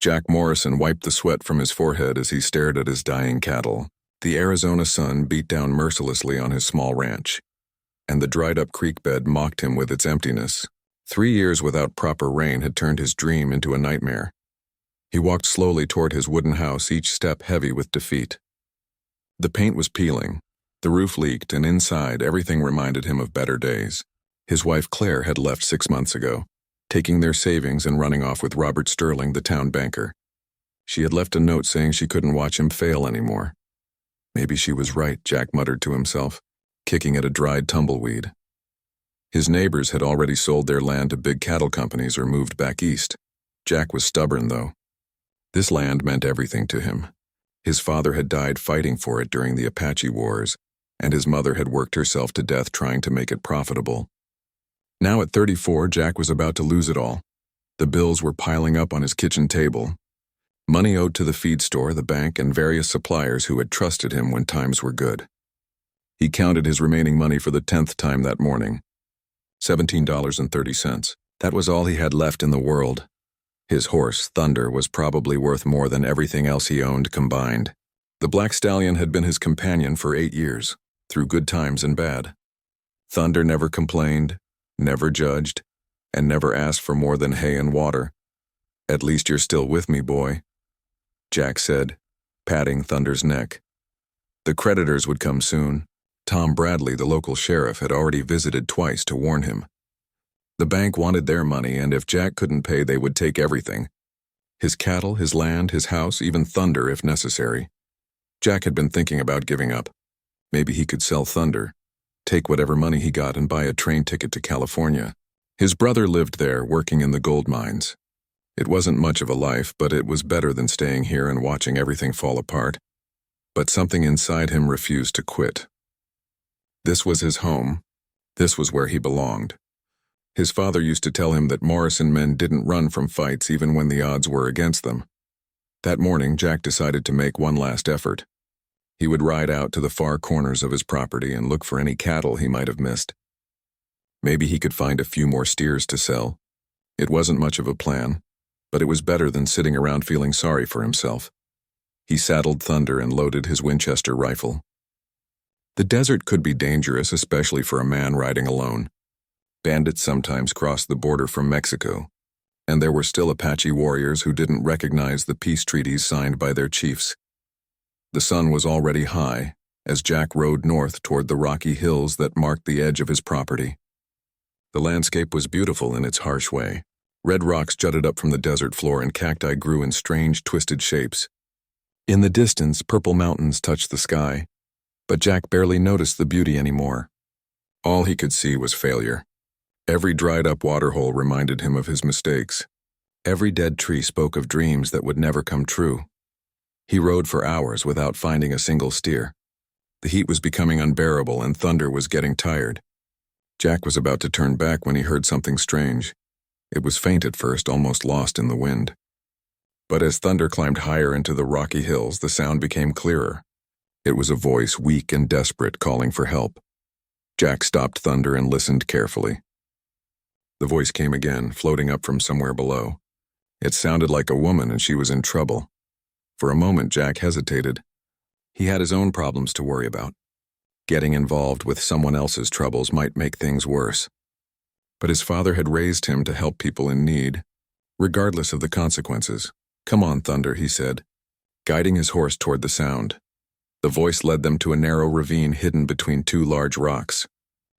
Jack Morrison wiped the sweat from his forehead as he stared at his dying cattle. The Arizona sun beat down mercilessly on his small ranch, and the dried-up creek bed mocked him with its emptiness. 3 years without proper rain had turned his dream into a nightmare. He walked slowly toward his wooden house, each step heavy with defeat. The paint was peeling, the roof leaked, and inside everything reminded him of better days. His wife Claire had left 6 months ago, taking their savings and running off with Robert Sterling, the town banker. She had left a note saying she couldn't watch him fail anymore. Maybe she was right, Jack muttered to himself, kicking at a dried tumbleweed. His neighbors had already sold their land to big cattle companies or moved back east. Jack was stubborn, though. This land meant everything to him. His father had died fighting for it during the Apache Wars, and his mother had worked herself to death trying to make it profitable. Now at 34, Jack was about to lose it all. The bills were piling up on his kitchen table. Money owed to the feed store, the bank, and various suppliers who had trusted him when times were good. He counted his remaining money for the 10th time that morning. $17.30. That was all he had left in the world. His horse, Thunder, was probably worth more than everything else he owned combined. The black stallion had been his companion for 8 years, through good times and bad. Thunder never complained, never judged, and never asked for more than hay and water. "At least you're still with me, boy," Jack said, patting Thunder's neck. The creditors would come soon. Tom Bradley, the local sheriff, had already visited twice to warn him. The bank wanted their money, and if Jack couldn't pay, they would take everything. His cattle, his land, his house, even Thunder if necessary. Jack had been thinking about giving up. Maybe he could sell Thunder, take whatever money he got, and buy a train ticket to California. His brother lived there, working in the gold mines. It wasn't much of a life, but it was better than staying here and watching everything fall apart. But something inside him refused to quit. This was his home. This was where he belonged. His father used to tell him that Morrison men didn't run from fights even when the odds were against them. That morning, Jack decided to make one last effort. He would ride out to the far corners of his property and look for any cattle he might have missed. Maybe he could find a few more steers to sell. It wasn't much of a plan, but it was better than sitting around feeling sorry for himself. He saddled Thunder and loaded his Winchester rifle. The desert could be dangerous, especially for a man riding alone. Bandits sometimes crossed the border from Mexico, and there were still Apache warriors who didn't recognize the peace treaties signed by their chiefs. The sun was already high as Jack rode north toward the rocky hills that marked the edge of his property. The landscape was beautiful in its harsh way. Red rocks jutted up from the desert floor and cacti grew in strange, twisted shapes. In the distance, purple mountains touched the sky, but Jack barely noticed the beauty anymore. All he could see was failure. Every dried-up waterhole reminded him of his mistakes. Every dead tree spoke of dreams that would never come true. He rode for hours without finding a single steer. The heat was becoming unbearable and Thunder was getting tired. Jack was about to turn back when he heard something strange. It was faint at first, almost lost in the wind. But as Thunder climbed higher into the rocky hills, the sound became clearer. It was a voice, weak and desperate, calling for help. Jack stopped Thunder and listened carefully. The voice came again, floating up from somewhere below. It sounded like a woman, and she was in trouble. For a moment, Jack hesitated. He had his own problems to worry about. Getting involved with someone else's troubles might make things worse. But his father had raised him to help people in need, regardless of the consequences. "Come on, Thunder," he said, guiding his horse toward the sound. The voice led them to a narrow ravine hidden between two large rocks.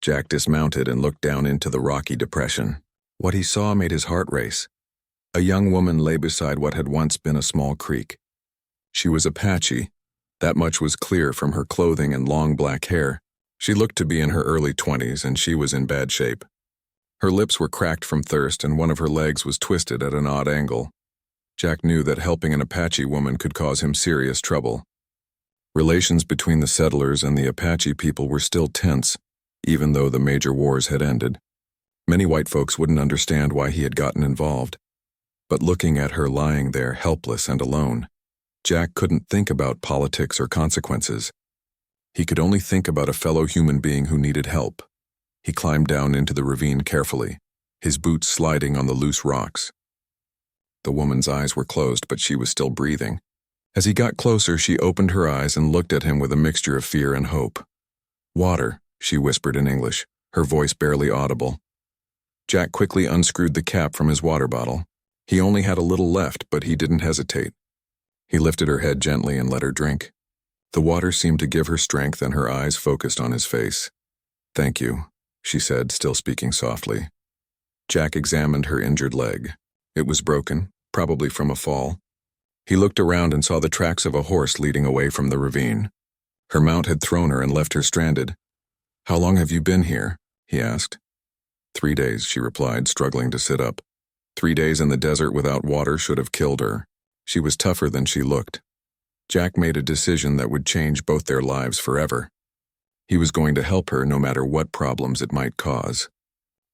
Jack dismounted and looked down into the rocky depression. What he saw made his heart race. A young woman lay beside what had once been a small creek. She was Apache. That much was clear from her clothing and long black hair. She looked to be in her early 20s, and she was in bad shape. Her lips were cracked from thirst, and one of her legs was twisted at an odd angle. Jack knew that helping an Apache woman could cause him serious trouble. Relations between the settlers and the Apache people were still tense, even though the major wars had ended. Many white folks wouldn't understand why he had gotten involved. But looking at her lying there helpless and alone, Jack couldn't think about politics or consequences. He could only think about a fellow human being who needed help. He climbed down into the ravine carefully, his boots sliding on the loose rocks. The woman's eyes were closed, but she was still breathing. As he got closer, she opened her eyes and looked at him with a mixture of fear and hope. "Water," she whispered in English, her voice barely audible. Jack quickly unscrewed the cap from his water bottle. He only had a little left, but he didn't hesitate. He lifted her head gently and let her drink. The water seemed to give her strength, and her eyes focused on his face. "Thank you," she said, still speaking softly. Jack examined her injured leg. It was broken, probably from a fall. He looked around and saw the tracks of a horse leading away from the ravine. Her mount had thrown her and left her stranded. "How long have you been here?" he asked. 3 days, she replied, struggling to sit up. 3 days in the desert without water should have killed her. She was tougher than she looked. Jack made a decision that would change both their lives forever. He was going to help her no matter what problems it might cause.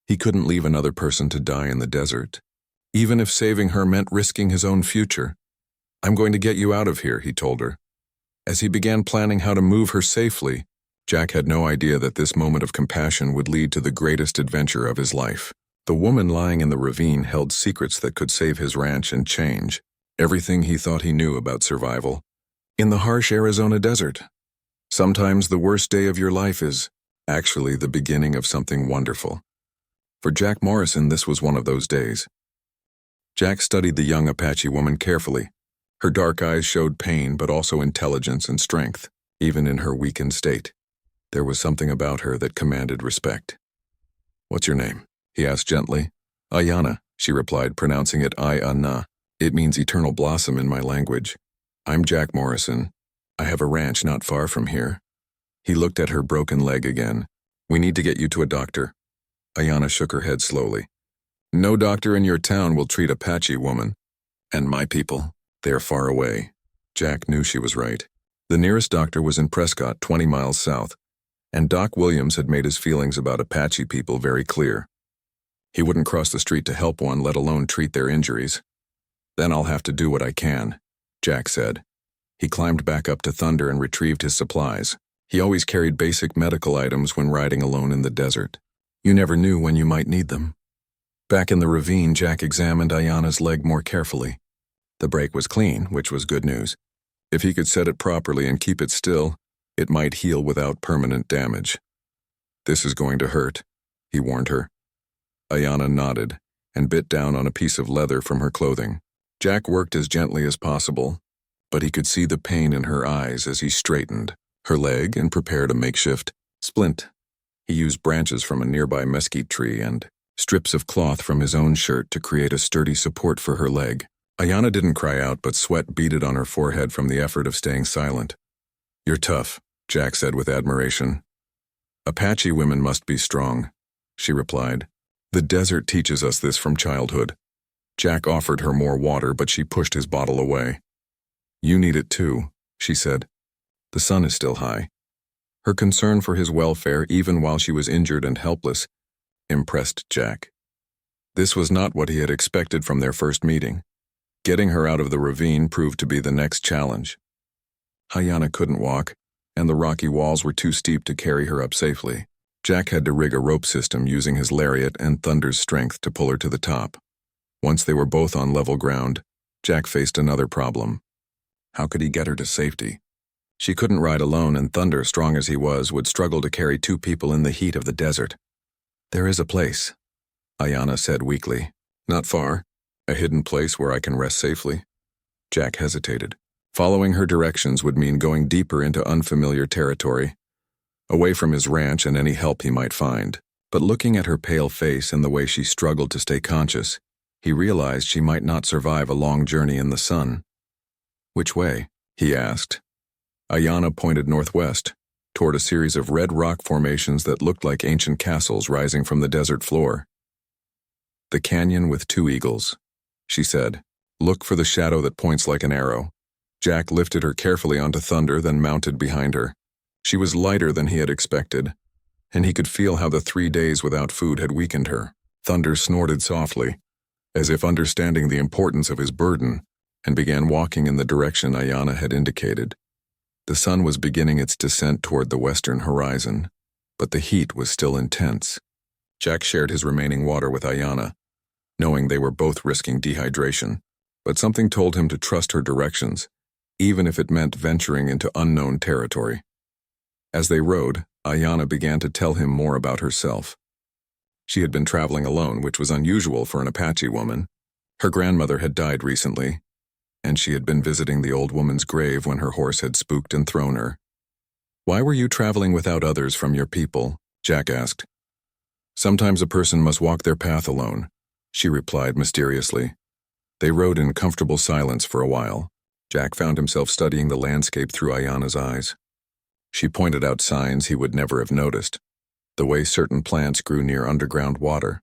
He couldn't leave another person to die in the desert, even if saving her meant risking his own future. "I'm going to get you out of here," he told her. As he began planning how to move her safely, Jack had no idea that this moment of compassion would lead to the greatest adventure of his life. The woman lying in the ravine held secrets that could save his ranch and change everything he thought he knew about survival. In the harsh Arizona desert, sometimes the worst day of your life is actually the beginning of something wonderful. For Jack Morrison, this was one of those days. Jack studied the young Apache woman carefully. Her dark eyes showed pain, but also intelligence and strength, even in her weakened state. There was something about her that commanded respect. "What's your name?" he asked gently. "Ayana," she replied, pronouncing it I-A-Na. "It means eternal blossom in my language. I'm Jack Morrison. I have a ranch not far from here." He looked at her broken leg again. "We need to get you to a doctor." Ayana shook her head slowly. "No doctor in your town will treat Apache woman. And my people, they're far away." Jack knew she was right. The nearest doctor was in Prescott, 20 miles south, and Doc Williams had made his feelings about Apache people very clear. He wouldn't cross the street to help one, let alone treat their injuries. "Then I'll have to do what I can," Jack said. He climbed back up to Thunder and retrieved his supplies. He always carried basic medical items when riding alone in the desert. You never knew when you might need them. Back in the ravine, Jack examined Ayana's leg more carefully. The break was clean, which was good news. If he could set it properly and keep it still, it might heal without permanent damage. "This is going to hurt," he warned her. Ayana nodded and bit down on a piece of leather from her clothing. Jack worked as gently as possible, but he could see the pain in her eyes as he straightened her leg and prepared a makeshift splint. He used branches from a nearby mesquite tree and strips of cloth from his own shirt to create a sturdy support for her leg. Ayana didn't cry out, but sweat beaded on her forehead from the effort of staying silent. "You're tough," Jack said with admiration. "Apache women must be strong," she replied. "The desert teaches us this from childhood." Jack offered her more water, but she pushed his bottle away. "You need it too," she said. "The sun is still high." Her concern for his welfare, even while she was injured and helpless, impressed Jack. This was not what he had expected from their first meeting. Getting her out of the ravine proved to be the next challenge. Ayana couldn't walk, and the rocky walls were too steep to carry her up safely. Jack had to rig a rope system using his lariat and Thunder's strength to pull her to the top. Once they were both on level ground, Jack faced another problem. How could he get her to safety? She couldn't ride alone, and Thunder, strong as he was, would struggle to carry 2 people in the heat of the desert. "There is a place," Ayana said weakly. "Not far. A hidden place where I can rest safely." Jack hesitated. Following her directions would mean going deeper into unfamiliar territory, away from his ranch and any help he might find. But looking at her pale face and the way she struggled to stay conscious, he realized she might not survive a long journey in the sun. "Which way?" he asked. Ayana pointed northwest, toward a series of red rock formations that looked like ancient castles rising from the desert floor. "The canyon with 2 eagles," she said. "Look for the shadow that points like an arrow." Jack lifted her carefully onto Thunder, then mounted behind her. She was lighter than he had expected, and he could feel how the 3 days without food had weakened her. Thunder snorted softly, as if understanding the importance of his burden, and began walking in the direction Ayana had indicated. The sun was beginning its descent toward the western horizon, but the heat was still intense. Jack shared his remaining water with Ayana, knowing they were both risking dehydration. but something told him to trust her directions, even if it meant venturing into unknown territory. As they rode, Ayanna began to tell him more about herself. She had been traveling alone, which was unusual for an Apache woman. Her grandmother had died recently, and she had been visiting the old woman's grave when her horse had spooked and thrown her. "Why were you traveling without others from your people?" Jack asked. "Sometimes a person must walk their path alone," she replied mysteriously. They rode in comfortable silence for a while. Jack found himself studying the landscape through Ayanna's eyes. She pointed out signs he would never have noticed: the way certain plants grew near underground water,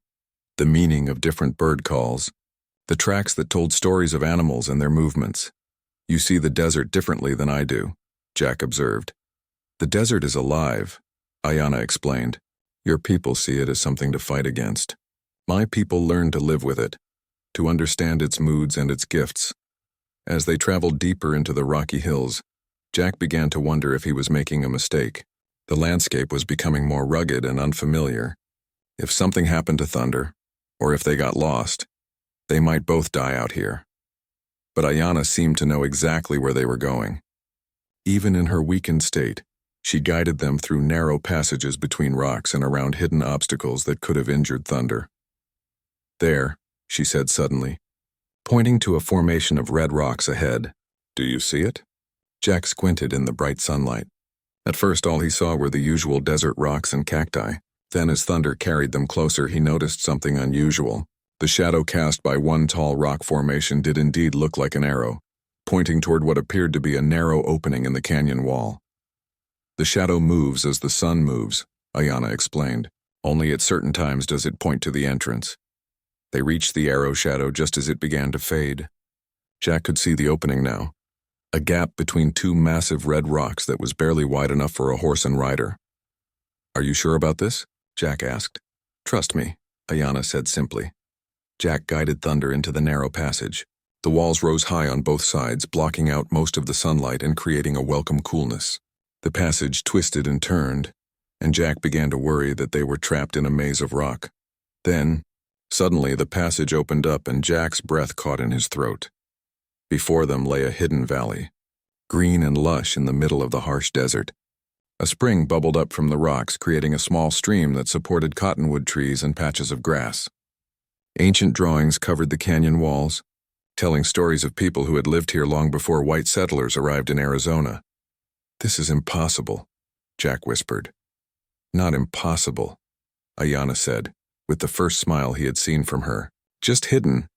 the meaning of different bird calls, the tracks that told stories of animals and their movements. "You see the desert differently than I do," Jack observed. "The desert is alive," Ayanna explained. "Your people see it as something to fight against. My people learn to live with it, to understand its moods and its gifts." As they traveled deeper into the rocky hills, Jack began to wonder if he was making a mistake. The landscape was becoming more rugged and unfamiliar. If something happened to Thunder, or if they got lost, they might both die out here. But Ayanna seemed to know exactly where they were going. Even in her weakened state, she guided them through narrow passages between rocks and around hidden obstacles that could have injured Thunder. "There," she said suddenly, pointing to a formation of red rocks ahead. "Do you see it?" Jack squinted in the bright sunlight. At first, all he saw were the usual desert rocks and cacti. Then, as Thunder carried them closer, he noticed something unusual. The shadow cast by one tall rock formation did indeed look like an arrow, pointing toward what appeared to be a narrow opening in the canyon wall. "The shadow moves as the sun moves," Ayanna explained. "Only at certain times does it point to the entrance." They reached the arrow shadow just as it began to fade. Jack could see the opening now, a gap between two massive red rocks that was barely wide enough for a horse and rider. "Are you sure about this?" Jack asked. "Trust me," Ayanna said simply. Jack guided Thunder into the narrow passage. The walls rose high on both sides, blocking out most of the sunlight and creating a welcome coolness. The passage twisted and turned, and Jack began to worry that they were trapped in a maze of rock. Then, suddenly, the passage opened up and Jack's breath caught in his throat. Before them lay a hidden valley, green and lush in the middle of the harsh desert. A spring bubbled up from the rocks, creating a small stream that supported cottonwood trees and patches of grass. Ancient drawings covered the canyon walls, telling stories of people who had lived here long before white settlers arrived in Arizona. "This is impossible," Jack whispered. "Not impossible," Ayanna said, with the first smile he had seen from her. "Just hidden.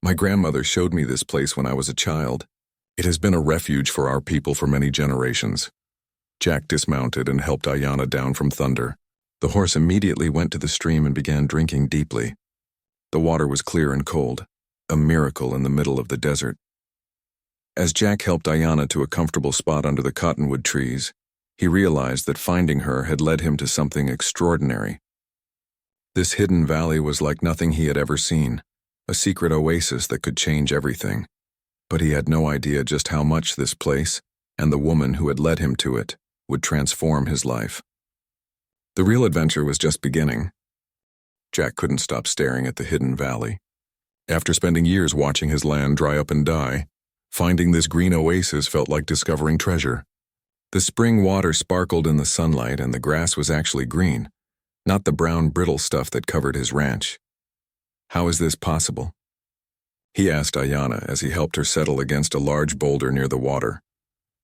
My grandmother showed me this place when I was a child. It has been a refuge for our people for many generations." Jack dismounted and helped Ayanna down from Thunder. The horse immediately went to the stream and began drinking deeply. The water was clear and cold, a miracle in the middle of the desert. As Jack helped Ayanna to a comfortable spot under the cottonwood trees, he realized that finding her had led him to something extraordinary. This hidden valley was like nothing he had ever seen, a secret oasis that could change everything. But he had no idea just how much this place, and the woman who had led him to it, would transform his life. The real adventure was just beginning. Jack couldn't stop staring at the hidden valley. After spending years watching his land dry up and die, finding this green oasis felt like discovering treasure. The spring water sparkled in the sunlight and the grass was actually green, not the brown brittle stuff that covered his ranch. "How is this possible?" he asked Ayanna as he helped her settle against a large boulder near the water.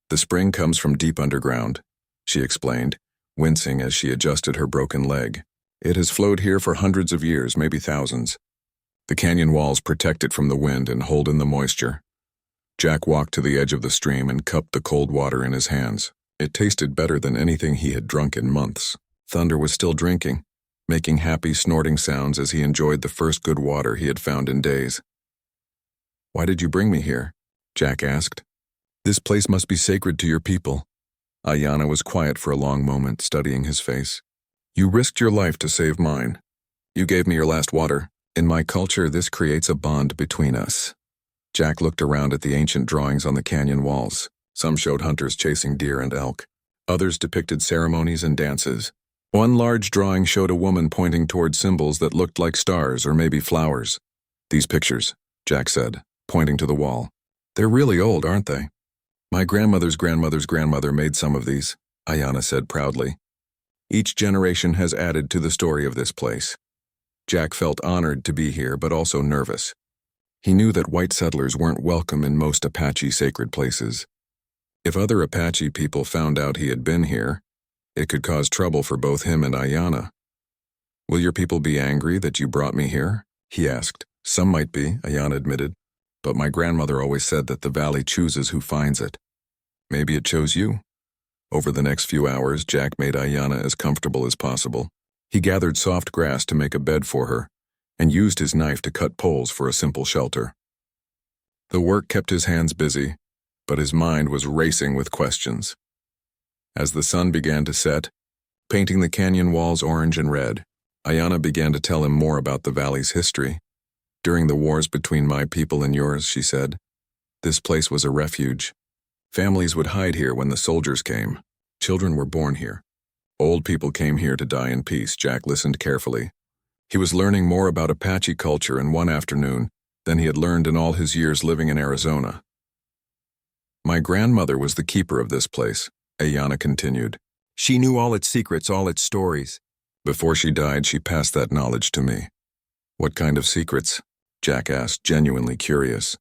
"The spring comes from deep underground," she explained, wincing as she adjusted her broken leg. "It has flowed here for hundreds of years, maybe thousands. The canyon walls protect it from the wind and hold in the moisture." Jack walked to the edge of the stream and cupped the cold water in his hands. It tasted better than anything he had drunk in months. Thunder was still drinking, making happy snorting sounds as he enjoyed the first good water he had found in days. "Why did you bring me here?" Jack asked. "This place must be sacred to your people." Ayanna was quiet for a long moment, studying his face. "You risked your life to save mine. You gave me your last water. In my culture, this creates a bond between us." Jack looked around at the ancient drawings on the canyon walls. Some showed hunters chasing deer and elk. Others depicted ceremonies and dances. One large drawing showed a woman pointing toward symbols that looked like stars or maybe flowers. "These pictures," Jack said. pointing to the wall. They're really old, aren't they? My grandmother's grandmother's grandmother made some of these, Ayanna said proudly. Each generation has added to the story of this place. Jack felt honored to be here, but also nervous. He knew that white settlers weren't welcome in most Apache sacred places. If other Apache people found out he had been here, it could cause trouble for both him and Ayanna. Will your people be angry that you brought me here? He asked. Some might be, Ayanna admitted, but my grandmother always said that the valley chooses who finds it. Maybe it chose you. Over the next few hours, Jack made Ayanna as comfortable as possible. He gathered soft grass to make a bed for her, and used his knife to cut poles for a simple shelter. The work kept his hands busy, but his mind was racing with questions. As the sun began to set, painting the canyon walls orange and red, Ayanna began to tell him more about the valley's history. During the wars between my people and yours, she said, this place was a refuge. Families would hide here when the soldiers came. Children were born here. Old people came here to die in peace. Jack listened carefully. He was learning more about Apache culture in one afternoon than he had learned in all his years living in Arizona. My grandmother was the keeper of this place, Ayanna continued. She knew all its secrets, all its stories. Before she died, she passed that knowledge to me. What kind of secrets? Jack asked, genuinely curious.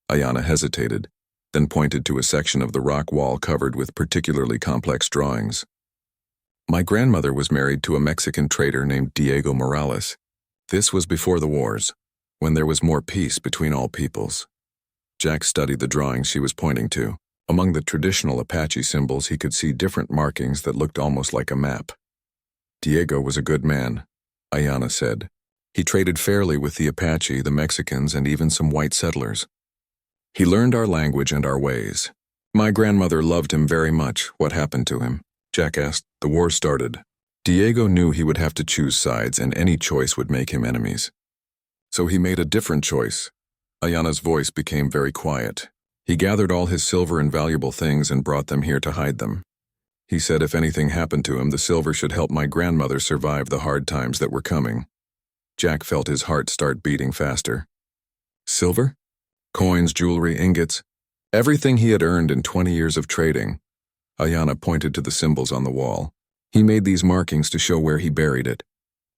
Ayanna hesitated, then pointed to a section of the rock wall covered with particularly complex drawings. My grandmother was married to a Mexican trader named Diego Morales. This was before the wars, when there was more peace between all peoples. Jack studied the drawings she was pointing to. Among the traditional Apache symbols, he could see different markings that looked almost like a map. Diego was a good man, Ayanna said. He traded fairly with the Apache, the Mexicans, and even some white settlers. He learned our language and our ways. My grandmother loved him very much. What happened to him? Jack asked. The war started. Diego knew he would have to choose sides, and any choice would make him enemies. So he made a different choice. Ayanna's voice became very quiet. He gathered all his silver and valuable things and brought them here to hide them. He said if anything happened to him, the silver should help my grandmother survive the hard times that were coming. Jack felt his heart start beating faster. Silver? Coins, jewelry, ingots, everything he had earned in 20 years of trading. Ayanna pointed to the symbols on the wall. He made these markings to show where he buried it.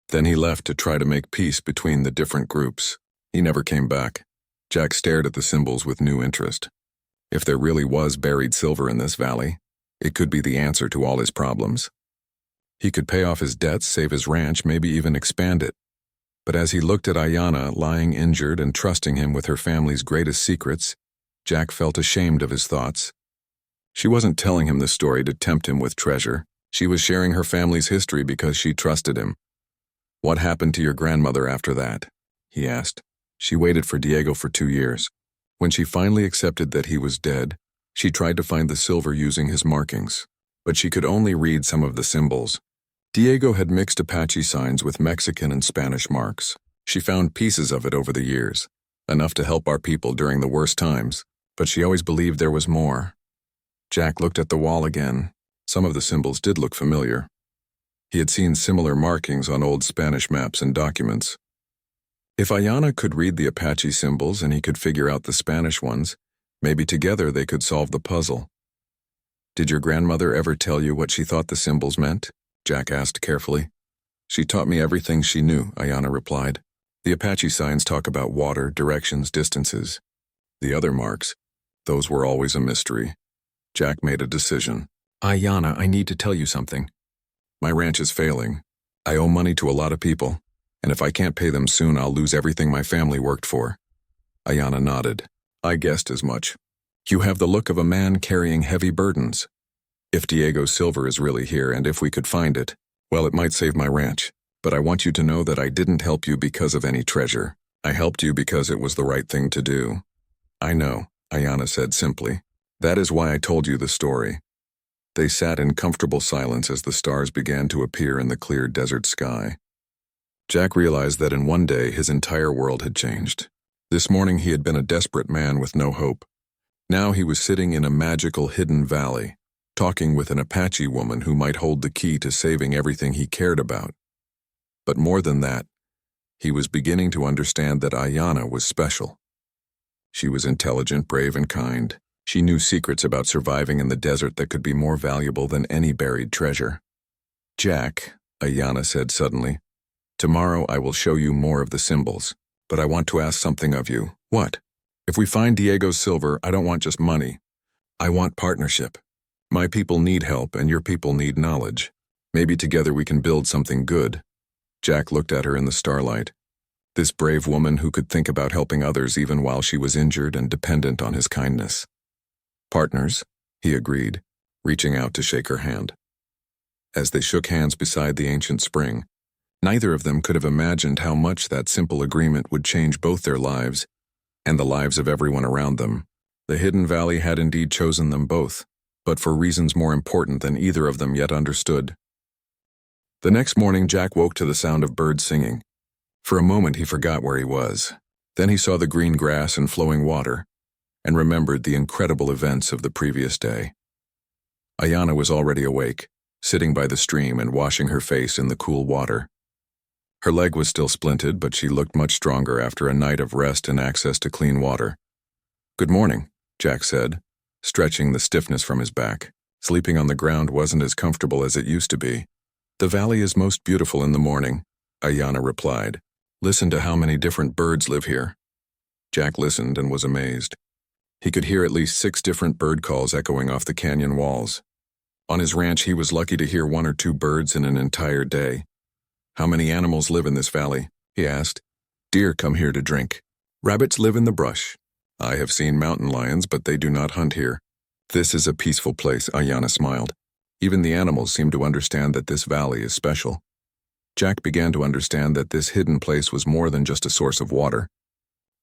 Then he left to try to make peace between the different groups. He never came back. Jack stared at the symbols with new interest. If there really was buried silver in this valley, it could be the answer to all his problems. He could pay off his debts, save his ranch, maybe even expand it. But as he looked at Ayanna, lying injured and trusting him with her family's greatest secrets, Jack felt ashamed of his thoughts. She wasn't telling him this story to tempt him with treasure. She was sharing her family's history because she trusted him. What happened to your grandmother after that? He asked. She waited for Diego for 2 years. When she finally accepted that he was dead, she tried to find the silver using his markings, but she could only read some of the symbols. Diego had mixed Apache signs with Mexican and Spanish marks. She found pieces of it over the years, enough to help our people during the worst times, but she always believed there was more. Jack looked at the wall again. Some of the symbols did look familiar. He had seen similar markings on old Spanish maps and documents. If Ayanna could read the Apache symbols and he could figure out the Spanish ones, maybe together they could solve the puzzle. Did your grandmother ever tell you what she thought the symbols meant? Jack asked carefully. She taught me everything she knew, Ayanna replied. The Apache signs talk about water, directions, distances. The other marks, those were always a mystery. Jack made a decision. Ayanna, I need to tell you something. My ranch is failing. I owe money to a lot of people, and if I can't pay them soon, I'll lose everything my family worked for. Ayanna nodded. I guessed as much. You have the look of a man carrying heavy burdens. If Diego's silver is really here and if we could find it, well, it might save my ranch. But I want you to know that I didn't help you because of any treasure. I helped you because it was the right thing to do. I know, Ayanna said simply. That is why I told you the story. They sat in comfortable silence as the stars began to appear in the clear desert sky. Jack realized that in one day his entire world had changed. This morning he had been a desperate man with no hope. Now he was sitting in a magical hidden valley, talking with an Apache woman who might hold the key to saving everything he cared about. But more than that, he was beginning to understand that Ayanna was special. She was intelligent, brave, and kind. She knew secrets about surviving in the desert that could be more valuable than any buried treasure. "Jack," Ayanna said suddenly, "tomorrow I will show you more of the symbols, but I want to ask something of you." "What?" "If we find Diego's silver, I don't want just money. I want partnership. My people need help and your people need knowledge. Maybe together we can build something good." Jack looked at her in the starlight. This brave woman who could think about helping others even while she was injured and dependent on his kindness. "Partners," he agreed, reaching out to shake her hand. As they shook hands beside the ancient spring, neither of them could have imagined how much that simple agreement would change both their lives and the lives of everyone around them. The Hidden Valley had indeed chosen them both, but for reasons more important than either of them yet understood. The next morning, Jack woke to the sound of birds singing. For a moment, he forgot where he was. Then he saw the green grass and flowing water, and remembered the incredible events of the previous day. Ayanna was already awake, sitting by the stream and washing her face in the cool water. Her leg was still splinted, but she looked much stronger after a night of rest and access to clean water. "Good morning," Jack said, stretching the stiffness from his back. Sleeping on the ground wasn't as comfortable as it used to be. "The valley is most beautiful in the morning," Ayanna replied. "Listen to how many different birds live here." Jack listened and was amazed. He could hear at least 6 different bird calls echoing off the canyon walls. On his ranch, he was lucky to hear 1 or 2 birds in an entire day. "How many animals live in this valley?" he asked. "Deer come here to drink. Rabbits live in the brush. I have seen mountain lions, but they do not hunt here. This is a peaceful place," Ayanna smiled. "Even the animals seem to understand that this valley is special." Jack began to understand that this hidden place was more than just a source of water.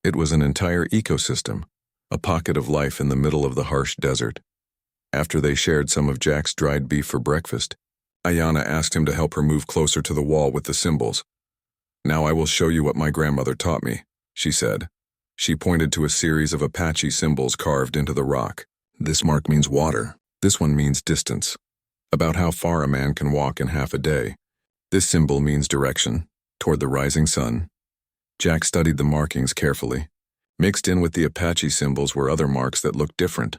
It was an entire ecosystem, a pocket of life in the middle of the harsh desert. After they shared some of Jack's dried beef for breakfast, Ayanna asked him to help her move closer to the wall with the symbols. "Now I will show you what my grandmother taught me," she said. She pointed to a series of Apache symbols carved into the rock. "This mark means water. This one means distance, about how far a man can walk in half a day. This symbol means direction, toward the rising sun." Jack studied the markings carefully. Mixed in with the Apache symbols were other marks that looked different,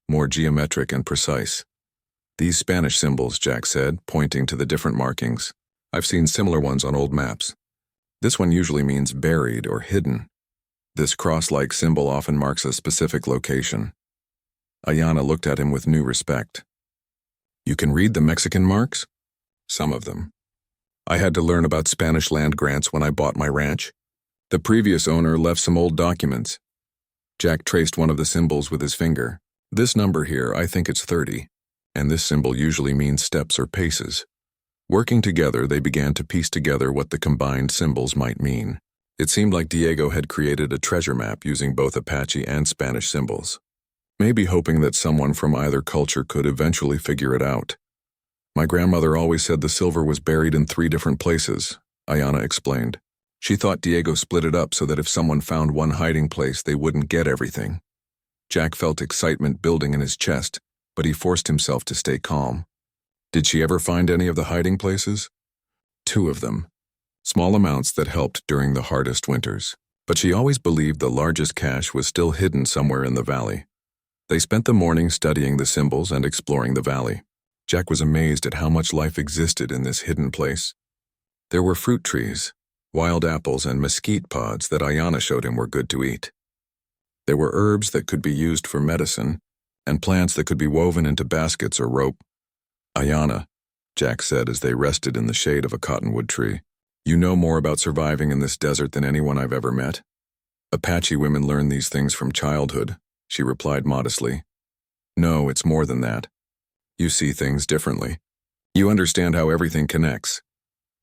more geometric and precise. "These Spanish symbols," Jack said, pointing to the different markings. "I've seen similar ones on old maps. This one usually means buried or hidden. This cross-like symbol often marks a specific location." Ayanna looked at him with new respect. "You can read the Mexican marks?" "Some of them. I had to learn about Spanish land grants when I bought my ranch. The previous owner left some old documents." Jack traced one of the symbols with his finger. "This number here, I think it's 30, and this symbol usually means steps or paces." Working together, they began to piece together what the combined symbols might mean. It seemed like Diego had created a treasure map using both Apache and Spanish symbols, maybe hoping that someone from either culture could eventually figure it out. "My grandmother always said the silver was buried in 3 different places," Ayanna explained. She thought Diego split it up so that if someone found one hiding place, they wouldn't get everything. Jack felt excitement building in his chest, but he forced himself to stay calm. "Did she ever find any of the hiding places?" "2 of them. Small amounts that helped during the hardest winters. But she always believed the largest cache was still hidden somewhere in the valley." They spent the morning studying the symbols and exploring the valley. Jack was amazed at how much life existed in this hidden place. There were fruit trees, wild apples, and mesquite pods that Ayanna showed him were good to eat. There were herbs that could be used for medicine, and plants that could be woven into baskets or rope. "Ayanna," Jack said as they rested in the shade of a cottonwood tree, "you know more about surviving in this desert than anyone I've ever met." "Apache women learn these things from childhood," she replied modestly. "No, it's more than that. You see things differently. You understand how everything connects.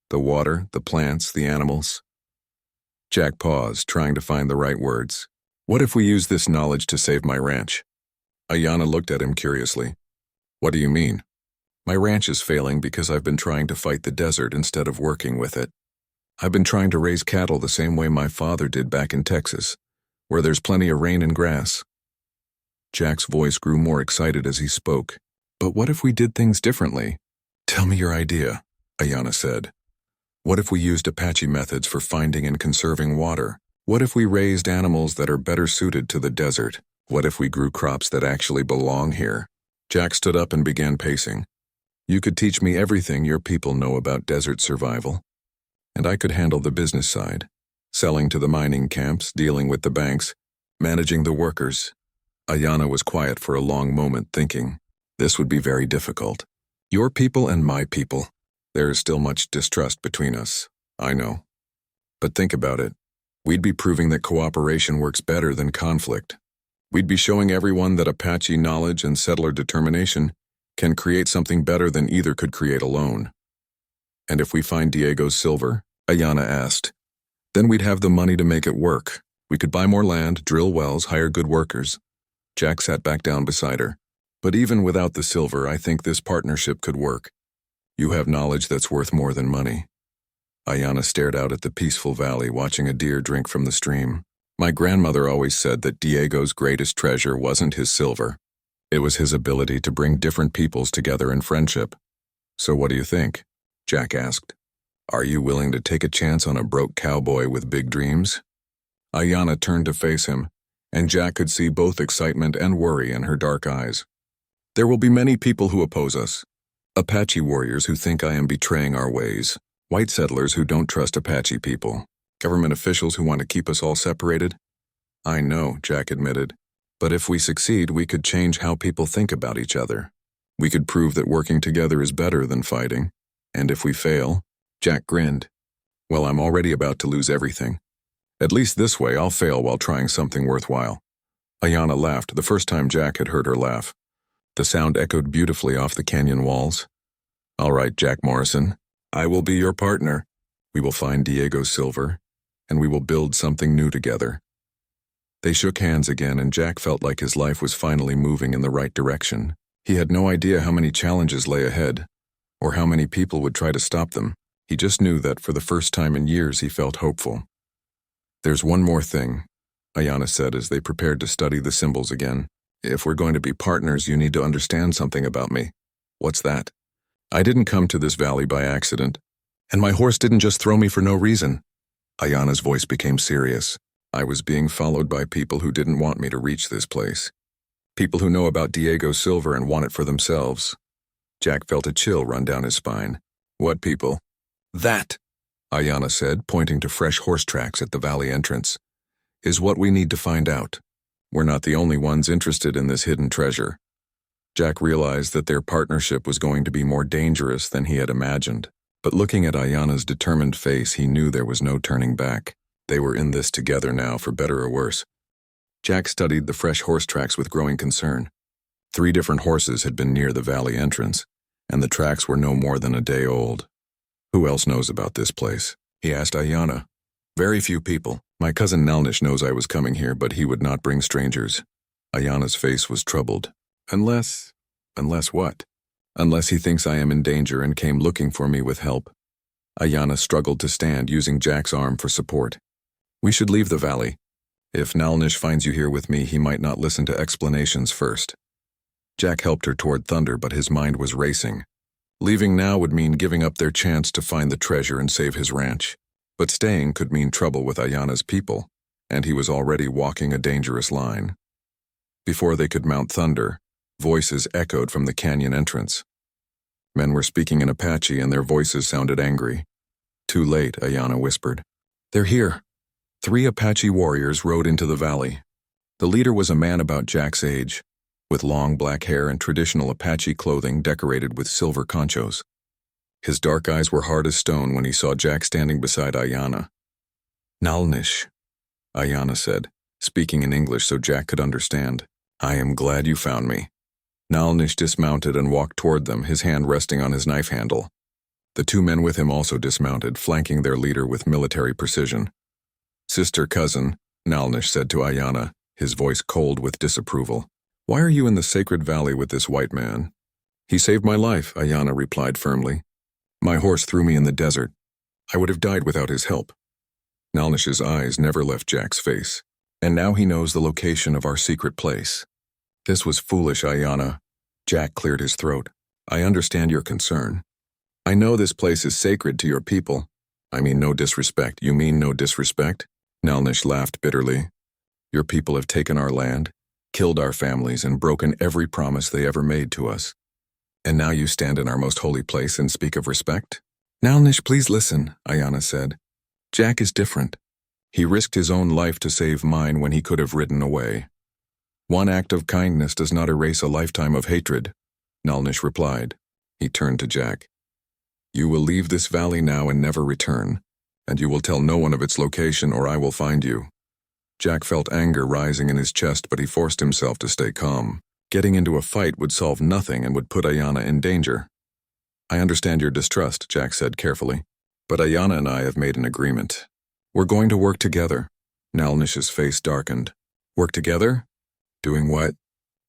The water, the plants, the animals." Jack paused, trying to find the right words. "What if we use this knowledge to save my ranch?" Ayanna looked at him curiously. "What do you mean?" "My ranch is failing because I've been trying to fight the desert instead of working with it. I've been trying to raise cattle the same way my father did back in Texas, where there's plenty of rain and grass." Jack's voice grew more excited as he spoke. "But what if we did things differently?" "Tell me your idea," Ayanna said. "What if we used Apache methods for finding and conserving water, What if we raised animals that are better suited to the desert? What if we grew crops that actually belong here? Jack stood up and began pacing. You could teach me everything your people know about desert survival. And I could handle the business side. Selling to the mining camps, dealing with the banks, managing the workers. Ayana was quiet for a long moment, thinking, this would be very difficult. Your people and my people. There is still much distrust between us, I know. But think about it. We'd be proving that cooperation works better than conflict. We'd be showing everyone that Apache knowledge and settler determination can create something better than either could create alone. And if we find Diego's silver, Ayana asked, then we'd have the money to make it work. We could buy more land, drill wells, hire good workers. Jack sat back down beside her. But even without the silver, I think this partnership could work. You have knowledge that's worth more than money. Ayana stared out at the peaceful valley, watching a deer drink from the stream. My grandmother always said that Diego's greatest treasure wasn't his silver. It was his ability to bring different peoples together in friendship. So what do you think? Jack asked. Are you willing to take a chance on a broke cowboy with big dreams? Ayana turned to face him, and Jack could see both excitement and worry in her dark eyes. There will be many people who oppose us. Apache warriors who think I am betraying our ways. White settlers who don't trust Apache people. Government officials who want to keep us all separated. I know, Jack admitted. But if we succeed, we could change how people think about each other. We could prove that working together is better than fighting. And if we fail, Jack grinned. Well, I'm already about to lose everything. At least this way I'll fail while trying something worthwhile. Ayana laughed, the first time Jack had heard her laugh. The sound echoed beautifully off the canyon walls. All right, Jack Morrison, I will be your partner. We will find Diego's silver, and we will build something new together. They shook hands again, and Jack felt like his life was finally moving in the right direction. He had no idea how many challenges lay ahead, or how many people would try to stop them. He just knew that for the first time in years he felt hopeful. There's one more thing, Ayana said as they prepared to study the symbols again. If we're going to be partners, you need to understand something about me. What's that? I didn't come to this valley by accident, and my horse didn't just throw me for no reason. Ayana's voice became serious. I was being followed by people who didn't want me to reach this place. People who know about Diego's silver and want it for themselves. Jack felt a chill run down his spine. What people? That, Ayana said, pointing to fresh horse tracks at the valley entrance, is what we need to find out. We're not the only ones interested in this hidden treasure. Jack realized that their partnership was going to be more dangerous than he had imagined. But looking at Ayana's determined face, he knew there was no turning back. They were in this together now, for better or worse. Jack studied the fresh horse tracks with growing concern. 3 different horses had been near the valley entrance, and the tracks were no more than a day old. Who else knows about this place? He asked Ayana. Very few people. My cousin Nalnish knows I was coming here, but he would not bring strangers. Ayana's face was troubled. Unless what? Unless he thinks I am in danger and came looking for me with help. Ayana struggled to stand, using Jack's arm for support. We should leave the valley. If Nalnish finds you here with me, he might not listen to explanations first. Jack helped her toward Thunder, but his mind was racing. Leaving now would mean giving up their chance to find the treasure and save his ranch. But staying could mean trouble with Ayana's people, and he was already walking a dangerous line. Before they could mount Thunder, voices echoed from the canyon entrance. Men were speaking in Apache, and their voices sounded angry. Too late, Ayana whispered. They're here. 3 Apache warriors rode into the valley. The leader was a man about Jack's age, with long black hair and traditional Apache clothing decorated with silver conchos. His dark eyes were hard as stone when he saw Jack standing beside Ayana. Nalnish, Ayana said, speaking in English so Jack could understand. I am glad you found me. Nalnish dismounted and walked toward them, his hand resting on his knife handle. The 2 men with him also dismounted, flanking their leader with military precision. Sister cousin, Nalnish said to Ayana, his voice cold with disapproval. Why are you in the sacred valley with this white man? He saved my life, Ayana replied firmly. My horse threw me in the desert. I would have died without his help. Nalnish's eyes never left Jack's face. And now he knows the location of our secret place. This was foolish, Ayana. Jack cleared his throat. I understand your concern. I know this place is sacred to your people. I mean no disrespect. You mean no disrespect? Nalnish laughed bitterly. Your people have taken our land, killed our families, and broken every promise they ever made to us. And now you stand in our most holy place and speak of respect? Nalnish, please listen, Ayana said. Jack is different. He risked his own life to save mine when he could have ridden away. One act of kindness does not erase a lifetime of hatred, Nalnish replied. He turned to Jack. You will leave this valley now and never return, and you will tell no one of its location or I will find you. Jack felt anger rising in his chest, but he forced himself to stay calm. Getting into a fight would solve nothing and would put Ayana in danger. I understand your distrust, Jack said carefully, but Ayana and I have made an agreement. We're going to work together. Nalnish's face darkened. Work together? Doing what?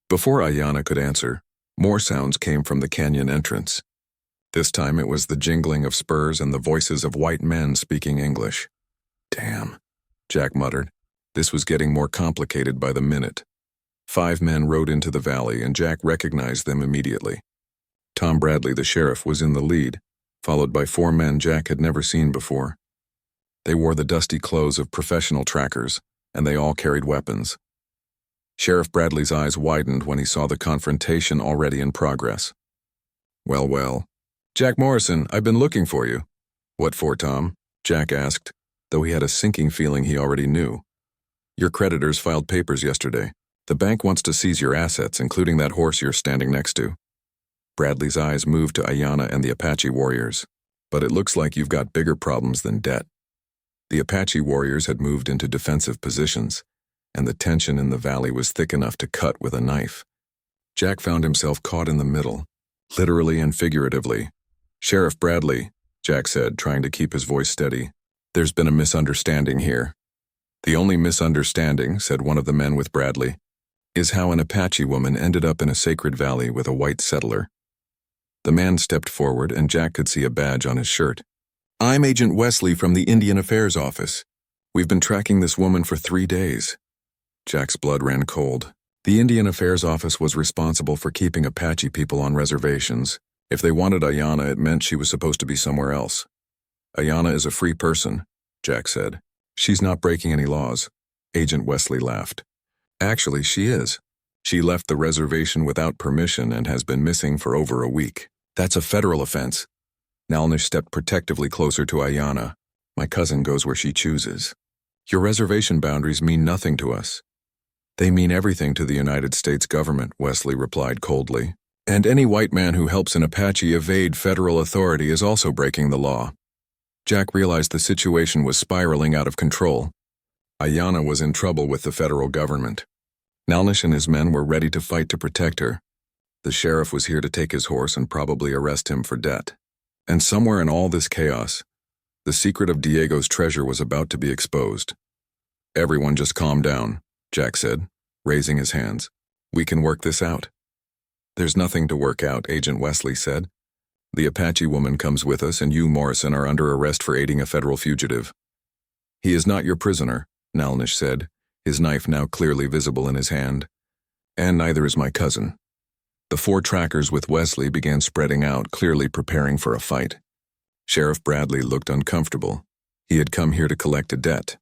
Before Ayana could answer, more sounds came from the canyon entrance. This time it was the jingling of spurs and the voices of white men speaking English. Damn, Jack muttered. This was getting more complicated by the minute. 5 men rode into the valley, and Jack recognized them immediately. Tom Bradley, the sheriff, was in the lead, followed by 4 men Jack had never seen before. They wore the dusty clothes of professional trackers, and they all carried weapons. Sheriff Bradley's eyes widened when he saw the confrontation already in progress. Well. Jack Morrison, I've been looking for you. What for, Tom? Jack asked, though he had a sinking feeling he already knew. Your creditors filed papers yesterday. The bank wants to seize your assets, including that horse you're standing next to. Bradley's eyes moved to Ayana and the Apache warriors. But it looks like you've got bigger problems than debt. The Apache warriors had moved into defensive positions, and the tension in the valley was thick enough to cut with a knife. Jack found himself caught in the middle, literally and figuratively. Sheriff Bradley, Jack said, trying to keep his voice steady. There's been a misunderstanding here. The only misunderstanding, said one of the men with Bradley, is how an Apache woman ended up in a sacred valley with a white settler. The man stepped forward, and Jack could see a badge on his shirt. I'm Agent Wesley from the Indian Affairs Office. We've been tracking this woman for 3 days. Jack's blood ran cold. The Indian Affairs Office was responsible for keeping Apache people on reservations. If they wanted Ayana, it meant she was supposed to be somewhere else. Ayana is a free person, Jack said. She's not breaking any laws. Agent Wesley laughed. Actually, she is. She left the reservation without permission and has been missing for over a week. That's a federal offense. Nalnish stepped protectively closer to Ayana. My cousin goes where she chooses. Your reservation boundaries mean nothing to us. They mean everything to the United States government, Wesley replied coldly. And any white man who helps an Apache evade federal authority is also breaking the law. Jack realized the situation was spiraling out of control. Ayana was in trouble with the federal government. Nalnish and his men were ready to fight to protect her. The sheriff was here to take his horse and probably arrest him for debt. And somewhere in all this chaos, the secret of Diego's treasure was about to be exposed. Everyone just calm down, Jack said, raising his hands. We can work this out. There's nothing to work out, Agent Wesley said. The Apache woman comes with us, and you, Morrison, are under arrest for aiding a federal fugitive. He is not your prisoner, Nalnish said, his knife now clearly visible in his hand. And neither is my cousin. The 4 trackers with Wesley began spreading out, clearly preparing for a fight. Sheriff Bradley looked uncomfortable. He had come here to collect a debt,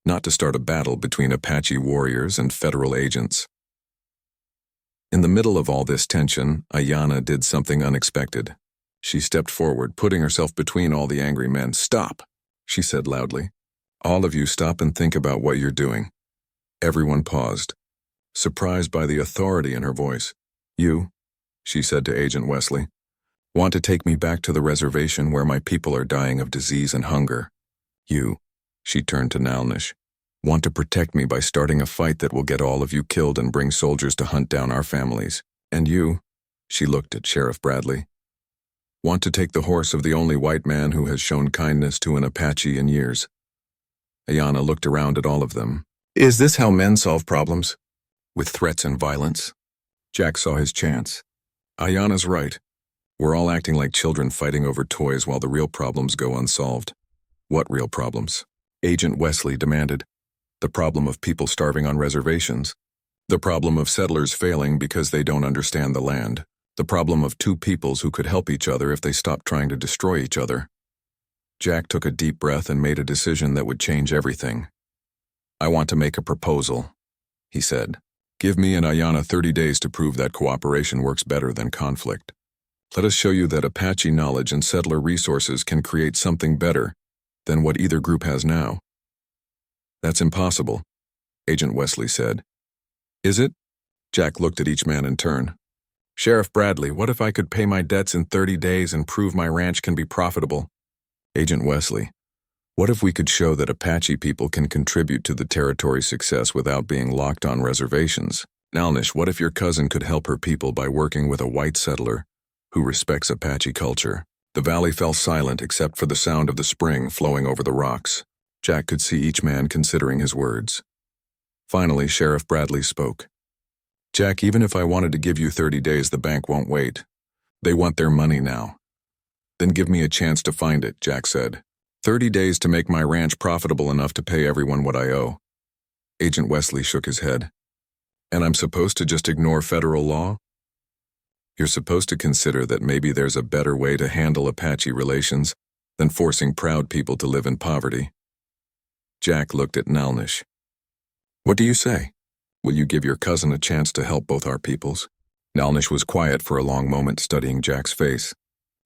not to start a battle between Apache warriors and federal agents. In the middle of all this tension, Ayana did something unexpected. She stepped forward, putting herself between all the angry men. Stop, she said loudly. All of you stop and think about what you're doing. Everyone paused, surprised by the authority in her voice. You, she said to Agent Wesley, want to take me back to the reservation where my people are dying of disease and hunger. You, she turned to Nalnish, want to protect me by starting a fight that will get all of you killed and bring soldiers to hunt down our families. And you, she looked at Sheriff Bradley, want to take the horse of the only white man who has shown kindness to an Apache in years. Ayana looked around at all of them. Is this how men solve problems? With threats and violence? Jack saw his chance. Ayana's right. We're all acting like children fighting over toys while the real problems go unsolved. What real problems? Agent Wesley demanded. The problem of people starving on reservations. The problem of settlers failing because they don't understand the land. The problem of 2 peoples who could help each other if they stopped trying to destroy each other. Jack took a deep breath and made a decision that would change everything. I want to make a proposal, he said. Give me and Ayanna 30 days to prove that cooperation works better than conflict. Let us show you that Apache knowledge and settler resources can create something better than what either group has now. That's impossible, Agent Wesley said. Is it? Jack looked at each man in turn. Sheriff Bradley, what if I could pay my debts in 30 days and prove my ranch can be profitable? Agent Wesley, what if we could show that Apache people can contribute to the territory's success without being locked on reservations? Nalnish, what if your cousin could help her people by working with a white settler who respects Apache culture? The valley fell silent except for the sound of the spring flowing over the rocks. Jack could see each man considering his words. Finally, Sheriff Bradley spoke. Jack, even if I wanted to give you 30 days, the bank won't wait. They want their money now. Then give me a chance to find it, Jack said. 30 days to make my ranch profitable enough to pay everyone what I owe. Agent Wesley shook his head. And I'm supposed to just ignore federal law? You're supposed to consider that maybe there's a better way to handle Apache relations than forcing proud people to live in poverty. Jack looked at Nalnish. What do you say? Will you give your cousin a chance to help both our peoples? Nalnish was quiet for a long moment, studying Jack's face.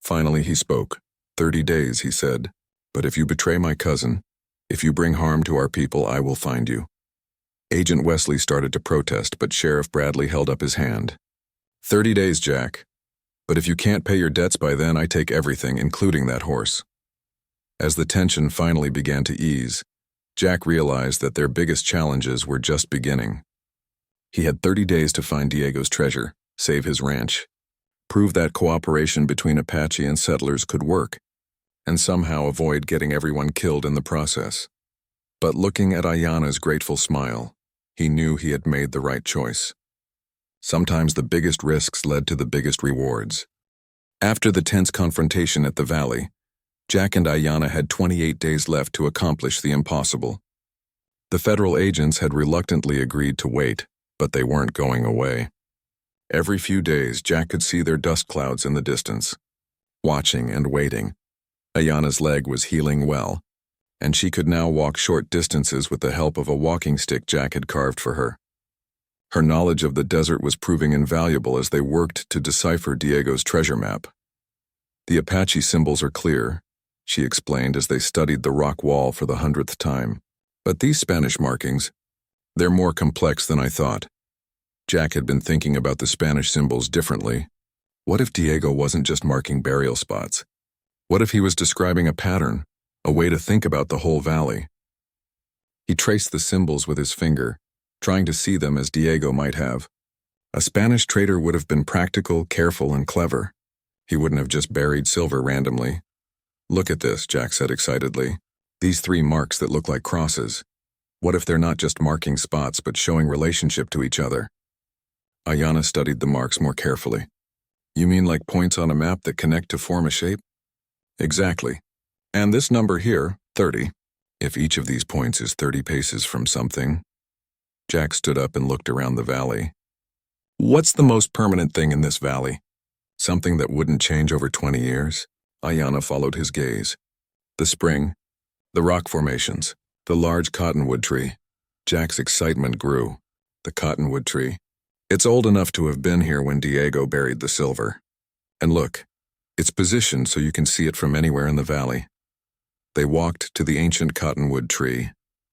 Finally he spoke. 30 days, he said. But if you betray my cousin, if you bring harm to our people, I will find you. Agent Wesley started to protest, but Sheriff Bradley held up his hand. 30 days, Jack. But if you can't pay your debts by then, I take everything, including that horse. As the tension finally began to ease, Jack realized that their biggest challenges were just beginning. He had 30 days to find Diego's treasure, save his ranch, prove that cooperation between Apache and settlers could work, and somehow avoid getting everyone killed in the process. But looking at Ayanna's grateful smile, he knew he had made the right choice. Sometimes the biggest risks led to the biggest rewards. After the tense confrontation at the valley, Jack and Ayanna had 28 days left to accomplish the impossible. The federal agents had reluctantly agreed to wait, but they weren't going away. Every few days, Jack could see their dust clouds in the distance. Watching and waiting, Ayanna's leg was healing well, and she could now walk short distances with the help of a walking stick Jack had carved for her. Her knowledge of the desert was proving invaluable as they worked to decipher Diego's treasure map. The Apache symbols are clear, she explained as they studied the rock wall for the 100th time. But these Spanish markings, they're more complex than I thought. Jack had been thinking about the Spanish symbols differently. What if Diego wasn't just marking burial spots? What if he was describing a pattern, a way to think about the whole valley? He traced the symbols with his finger, trying to see them as Diego might have. A Spanish trader would have been practical, careful, and clever. He wouldn't have just buried silver randomly. Look at this, Jack said excitedly. These 3 marks that look like crosses. What if they're not just marking spots but showing relationship to each other? Ayanna studied the marks more carefully. You mean like points on a map that connect to form a shape? Exactly. And this number here, 30. If each of these points is 30 paces from something. Jack stood up and looked around the valley. What's the most permanent thing in this valley? Something that wouldn't change over 20 years? Ayanna followed his gaze. The spring, the rock formations, the large cottonwood tree. Jack's excitement grew. The cottonwood tree. It's old enough to have been here when Diego buried the silver. And look, it's positioned so you can see it from anywhere in the valley. They walked to the ancient cottonwood tree,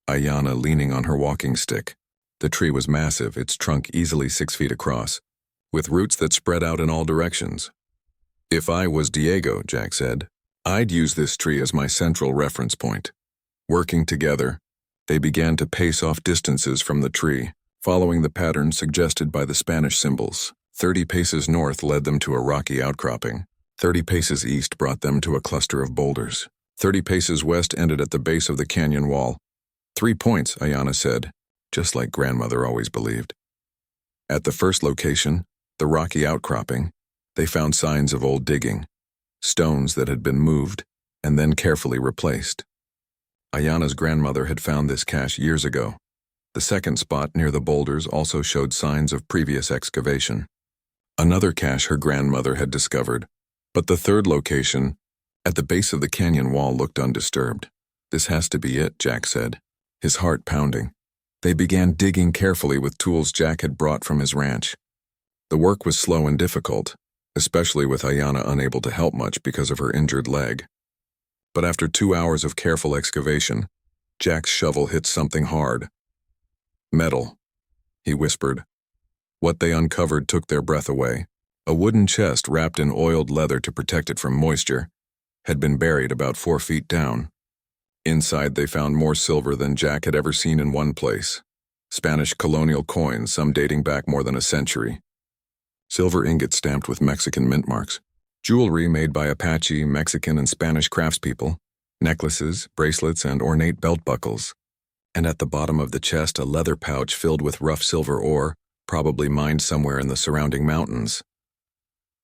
Ayanna leaning on her walking stick. The tree was massive, its trunk easily 6 feet across, with roots that spread out in all directions. If I was Diego, Jack said, I'd use this tree as my central reference point. Working together, they began to pace off distances from the tree, following the pattern suggested by the Spanish symbols. 30 paces north led them to a rocky outcropping. 30 paces east brought them to a cluster of boulders. 30 paces west ended at the base of the canyon wall. 3 points, Ayanna said, just like grandmother always believed. At the first location, the rocky outcropping, they found signs of old digging, stones that had been moved and then carefully replaced. Ayanna's grandmother had found this cache years ago. The second spot near the boulders also showed signs of previous excavation. Another cache her grandmother had discovered, but the third location, at the base of the canyon wall, looked undisturbed. This has to be it, Jack said, his heart pounding. They began digging carefully with tools Jack had brought from his ranch. The work was slow and difficult, especially with Ayanna unable to help much because of her injured leg. But after 2 hours of careful excavation, Jack's shovel hit something hard. "Metal," he whispered. What they uncovered took their breath away. A wooden chest wrapped in oiled leather to protect it from moisture had been buried about 4 feet down. Inside they found more silver than Jack had ever seen in one place. Spanish colonial coins, some dating back more than a century. Silver ingots stamped with Mexican mint marks. Jewelry made by Apache, Mexican, and Spanish craftspeople. Necklaces, bracelets, and ornate belt buckles. And at the bottom of the chest, a leather pouch filled with rough silver ore, probably mined somewhere in the surrounding mountains.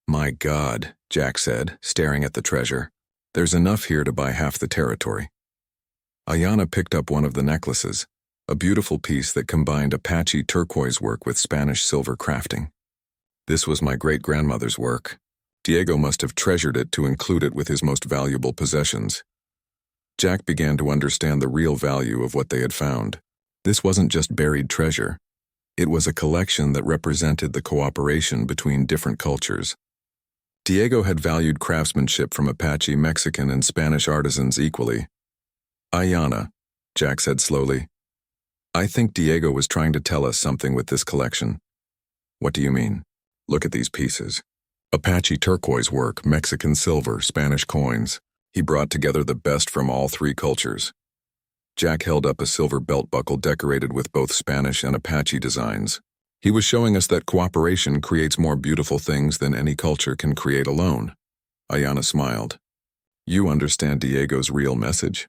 "My God," Jack said, staring at the treasure. "There's enough here to buy half the territory." Ayanna picked up one of the necklaces, a beautiful piece that combined Apache turquoise work with Spanish silver crafting. "This was my great-grandmother's work. Diego must have treasured it to include it with his most valuable possessions." Jack began to understand the real value of what they had found. This wasn't just buried treasure. It was a collection that represented the cooperation between different cultures. Diego had valued craftsmanship from Apache, Mexican, and Spanish artisans equally. "Ayanna," Jack said slowly, "I think Diego was trying to tell us something with this collection." "What do you mean?" "Look at these pieces. Apache turquoise work, Mexican silver, Spanish coins. He brought together the best from all 3 cultures." Jack held up a silver belt buckle decorated with both Spanish and Apache designs. He was showing us that cooperation creates more beautiful things than any culture can create alone. Ayanna smiled. "You understand Diego's real message."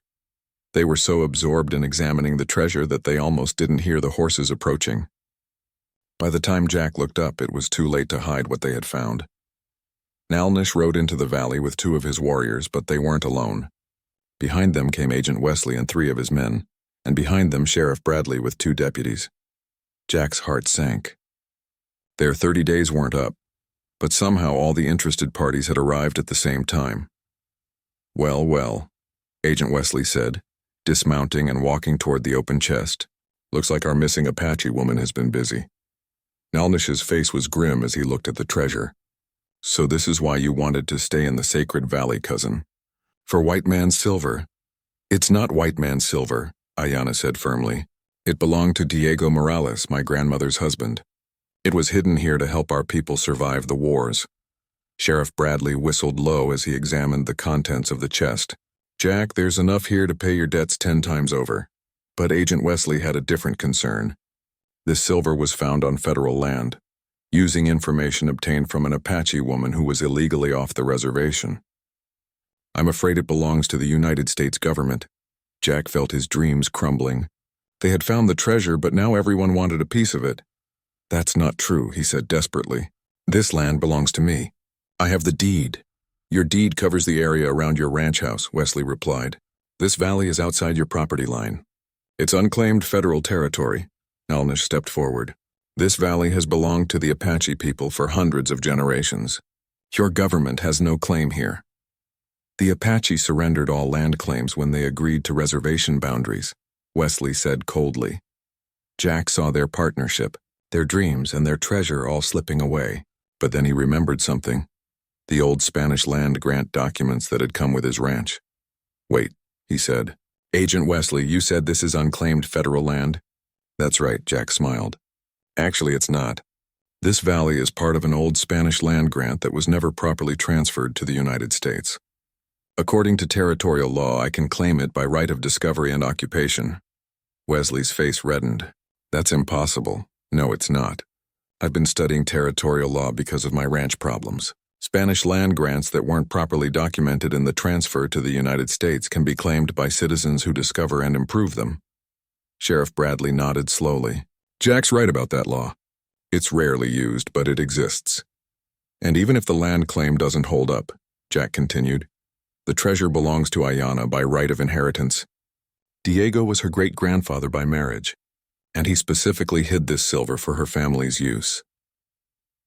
They were so absorbed in examining the treasure that they almost didn't hear the horses approaching. By the time Jack looked up, it was too late to hide what they had found. Nalnish rode into the valley with 2 of his warriors, but they weren't alone. Behind them came Agent Wesley and 3 of his men, and behind them Sheriff Bradley with 2 deputies. Jack's heart sank. Their 30 days weren't up, but somehow all the interested parties had arrived at the same time. "Well, well," Agent Wesley said, dismounting and walking toward the open chest. "Looks like our missing Apache woman has been busy." Nalnish's face was grim as he looked at the treasure. "So this is why you wanted to stay in the sacred valley, cousin. For white man's silver." "It's not white man's silver," Ayanna said firmly. "It belonged to Diego Morales, my grandmother's husband. It was hidden here to help our people survive the wars." Sheriff Bradley whistled low as he examined the contents of the chest. "Jack, there's enough here to pay your debts 10 times over." But Agent Wesley had a different concern. This silver was found on federal land, using information obtained from an Apache woman who was illegally off the reservation. "I'm afraid it belongs to the United States government." Jack felt his dreams crumbling. They had found the treasure, but now everyone wanted a piece of it. "That's not true," he said desperately. "This land belongs to me. I have the deed." "Your deed covers the area around your ranch house," Wesley replied. "This valley is outside your property line. It's unclaimed federal territory." Nalnish stepped forward. "This valley has belonged to the Apache people for hundreds of generations. Your government has no claim here." "The Apache surrendered all land claims when they agreed to reservation boundaries," Wesley said coldly. Jack saw their partnership, their dreams, and their treasure all slipping away. But then he remembered something. The old Spanish land grant documents that had come with his ranch. "Wait," he said. "Agent Wesley, you said this is unclaimed federal land?" "That's right," Jack smiled. "Actually, it's not. This valley is part of an old Spanish land grant that was never properly transferred to the United States. According to territorial law, I can claim it by right of discovery and occupation." Wesley's face reddened. "That's impossible." "No, it's not. I've been studying territorial law because of my ranch problems. Spanish land grants that weren't properly documented in the transfer to the United States can be claimed by citizens who discover and improve them." Sheriff Bradley nodded slowly. "Jack's right about that law. It's rarely used, but it exists. And even if the land claim doesn't hold up," Jack continued, "the treasure belongs to Ayanna by right of inheritance. Diego was her great-grandfather by marriage, and he specifically hid this silver for her family's use."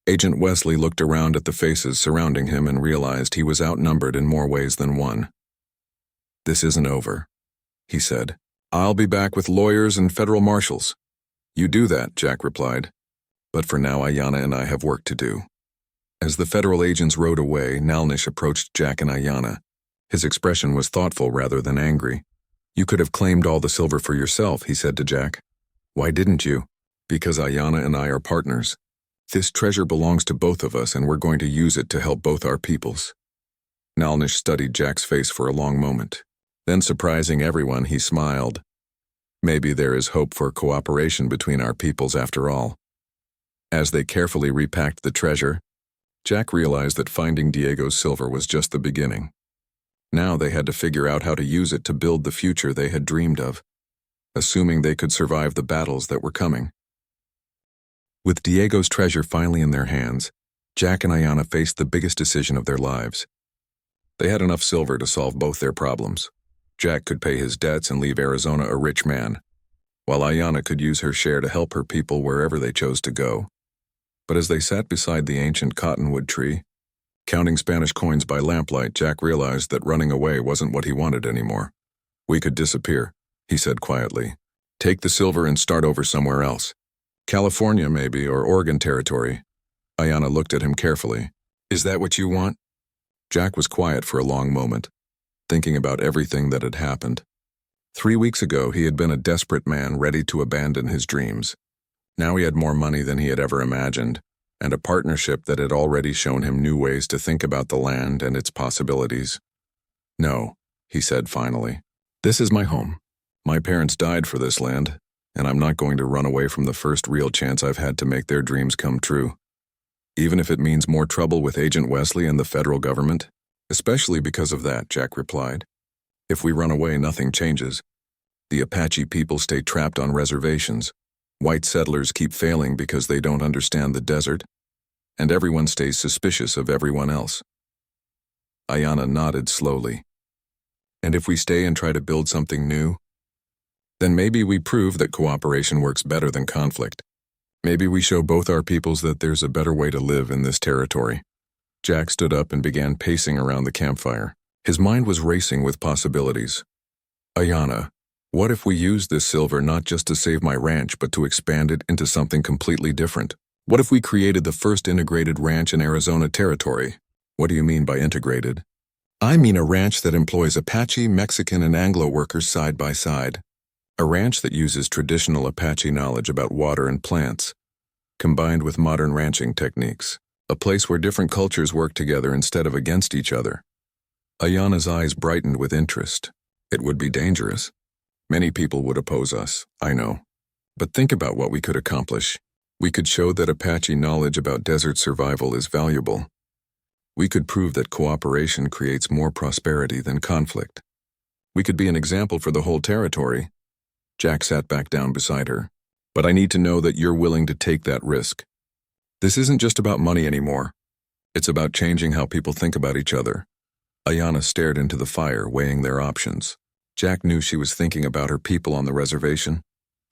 Agent Wesley looked around at the faces surrounding him and realized he was outnumbered in more ways than one. "This isn't over," he said. "I'll be back with lawyers and federal marshals. You do that, Jack replied. But for now, Ayanna and I have work to do. As the federal agents rode away, Nalnish approached Jack and Ayanna. His expression was thoughtful rather than angry. You could have claimed all the silver for yourself, he said to Jack. Why didn't you? Because Ayanna and I are partners. This treasure belongs to both of us and we're going to use it to help both our peoples. Nalnish studied Jack's face for a long moment. Then, surprising everyone, he smiled. Maybe there is hope for cooperation between our peoples after all. As they carefully repacked the treasure, Jack realized that finding Diego's silver was just the beginning. Now they had to figure out how to use it to build the future they had dreamed of, assuming they could survive the battles that were coming. With Diego's treasure finally in their hands, Jack and Ayanna faced the biggest decision of their lives. They had enough silver to solve both their problems. Jack could pay his debts and leave Arizona a rich man, while Ayanna could use her share to help her people wherever they chose to go. But as they sat beside the ancient cottonwood tree, counting Spanish coins by lamplight, Jack realized that running away wasn't what he wanted anymore. We could disappear, he said quietly. Take the silver and start over somewhere else. California, maybe, or Oregon Territory. Ayanna looked at him carefully. Is that what you want? Jack was quiet for a long moment, thinking about everything that had happened. 3 weeks ago, he had been a desperate man ready to abandon his dreams. Now he had more money than he had ever imagined, and a partnership that had already shown him new ways to think about the land and its possibilities. No, he said finally. This is my home. My parents died for this land, and I'm not going to run away from the first real chance I've had to make their dreams come true. Even if it means more trouble with Agent Wesley and the federal government. Especially because of that, Jack replied. If we run away, nothing changes. The Apache people stay trapped on reservations. White settlers keep failing because they don't understand the desert, and everyone stays suspicious of everyone else. Ayanna nodded slowly. And if we stay and try to build something new, then maybe we prove that cooperation works better than conflict. Maybe we show both our peoples that there's a better way to live in this territory. Jack stood up and began pacing around the campfire. His mind was racing with possibilities. Ayanna, what if we use this silver not just to save my ranch, but to expand it into something completely different? What if we created the first integrated ranch in Arizona Territory? What do you mean by integrated? I mean a ranch that employs Apache, Mexican, and Anglo workers side by side. A ranch that uses traditional Apache knowledge about water and plants, combined with modern ranching techniques. A place where different cultures work together instead of against each other. Ayanna's eyes brightened with interest. It would be dangerous. Many people would oppose us, I know. But think about what we could accomplish. We could show that Apache knowledge about desert survival is valuable. We could prove that cooperation creates more prosperity than conflict. We could be an example for the whole territory. Jack sat back down beside her. But I need to know that you're willing to take that risk. This isn't just about money anymore. It's about changing how people think about each other. Ayanna stared into the fire, weighing their options. Jack knew she was thinking about her people on the reservation,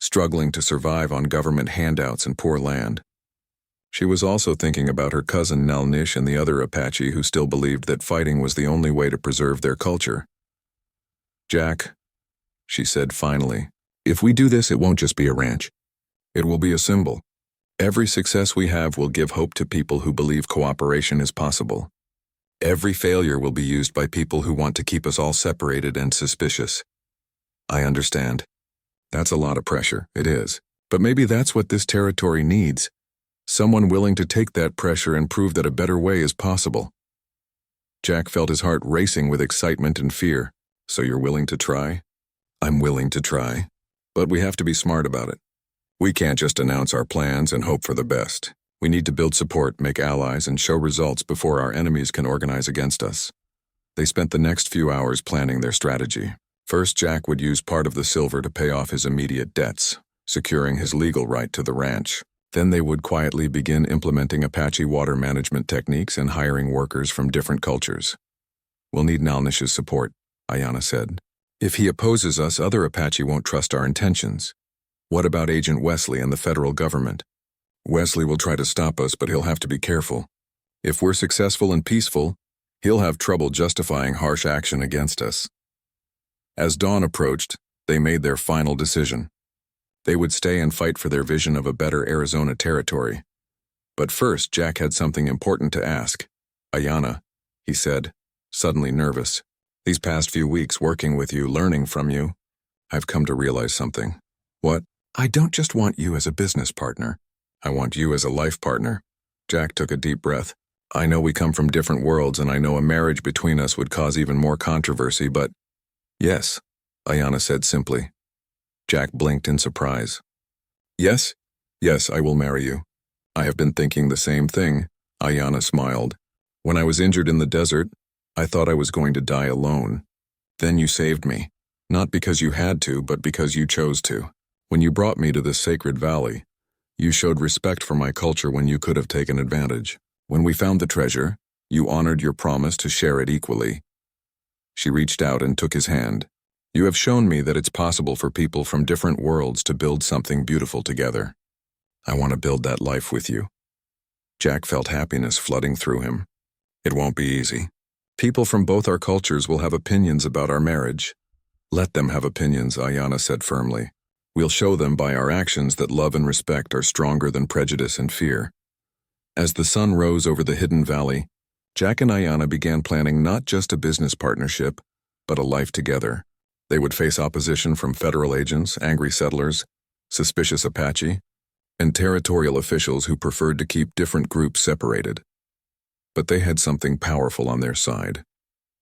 struggling to survive on government handouts and poor land. She was also thinking about her cousin Nalnish and the other Apache who still believed that fighting was the only way to preserve their culture. Jack, she said finally, if we do this, it won't just be a ranch. It will be a symbol. Every success we have will give hope to people who believe cooperation is possible. Every failure will be used by people who want to keep us all separated and suspicious. I understand. That's a lot of pressure, it is. But maybe that's what this territory needs. Someone willing to take that pressure and prove that a better way is possible. Jack felt his heart racing with excitement and fear. So you're willing to try? I'm willing to try. But we have to be smart about it. We can't just announce our plans and hope for the best. We need to build support, make allies, and show results before our enemies can organize against us. They spent the next few hours planning their strategy. First, Jack would use part of the silver to pay off his immediate debts, securing his legal right to the ranch. Then they would quietly begin implementing Apache water management techniques and hiring workers from different cultures. We'll need Nalnish's support, Ayanna said. If he opposes us, other Apache won't trust our intentions. What about Agent Wesley and the federal government? Wesley will try to stop us, but he'll have to be careful. If we're successful and peaceful, he'll have trouble justifying harsh action against us. As dawn approached, they made their final decision. They would stay and fight for their vision of a better Arizona territory. But first, Jack had something important to ask. "Ayanna," he said, suddenly nervous. "These past few weeks working with you, learning from you, I've come to realize something." "What?" "I don't just want you as a business partner. I want you as a life partner." Jack took a deep breath. "I know we come from different worlds, and I know a marriage between us would cause even more controversy, but—" "Yes," Ayanna said simply. Jack blinked in surprise. "Yes? Yes, I will marry you. I have been thinking the same thing," Ayanna smiled. "When I was injured in the desert, I thought I was going to die alone. Then you saved me, not because you had to, but because you chose to. When you brought me to this sacred valley, you showed respect for my culture when you could have taken advantage. When we found the treasure, you honored your promise to share it equally." She reached out and took his hand. "You have shown me that it's possible for people from different worlds to build something beautiful together. I want to build that life with you." Jack felt happiness flooding through him. "It won't be easy. People from both our cultures will have opinions about our marriage." "Let them have opinions," Ayanna said firmly. "We'll show them by our actions that love and respect are stronger than prejudice and fear." As the sun rose over the hidden valley, Jack and Ayanna began planning not just a business partnership, but a life together. They would face opposition from federal agents, angry settlers, suspicious Apache, and territorial officials who preferred to keep different groups separated. But they had something powerful on their side.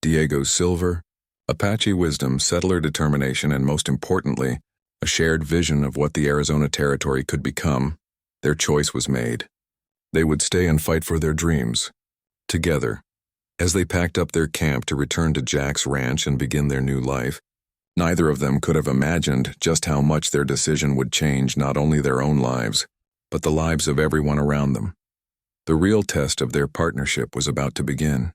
Diego's silver, Apache wisdom, settler determination, and most importantly, a shared vision of what the Arizona territory could become. Their choice was made. They would stay and fight for their dreams, together. As they packed up their camp to return to Jack's ranch and begin their new life, neither of them could have imagined just how much their decision would change not only their own lives, but the lives of everyone around them. The real test of their partnership was about to begin.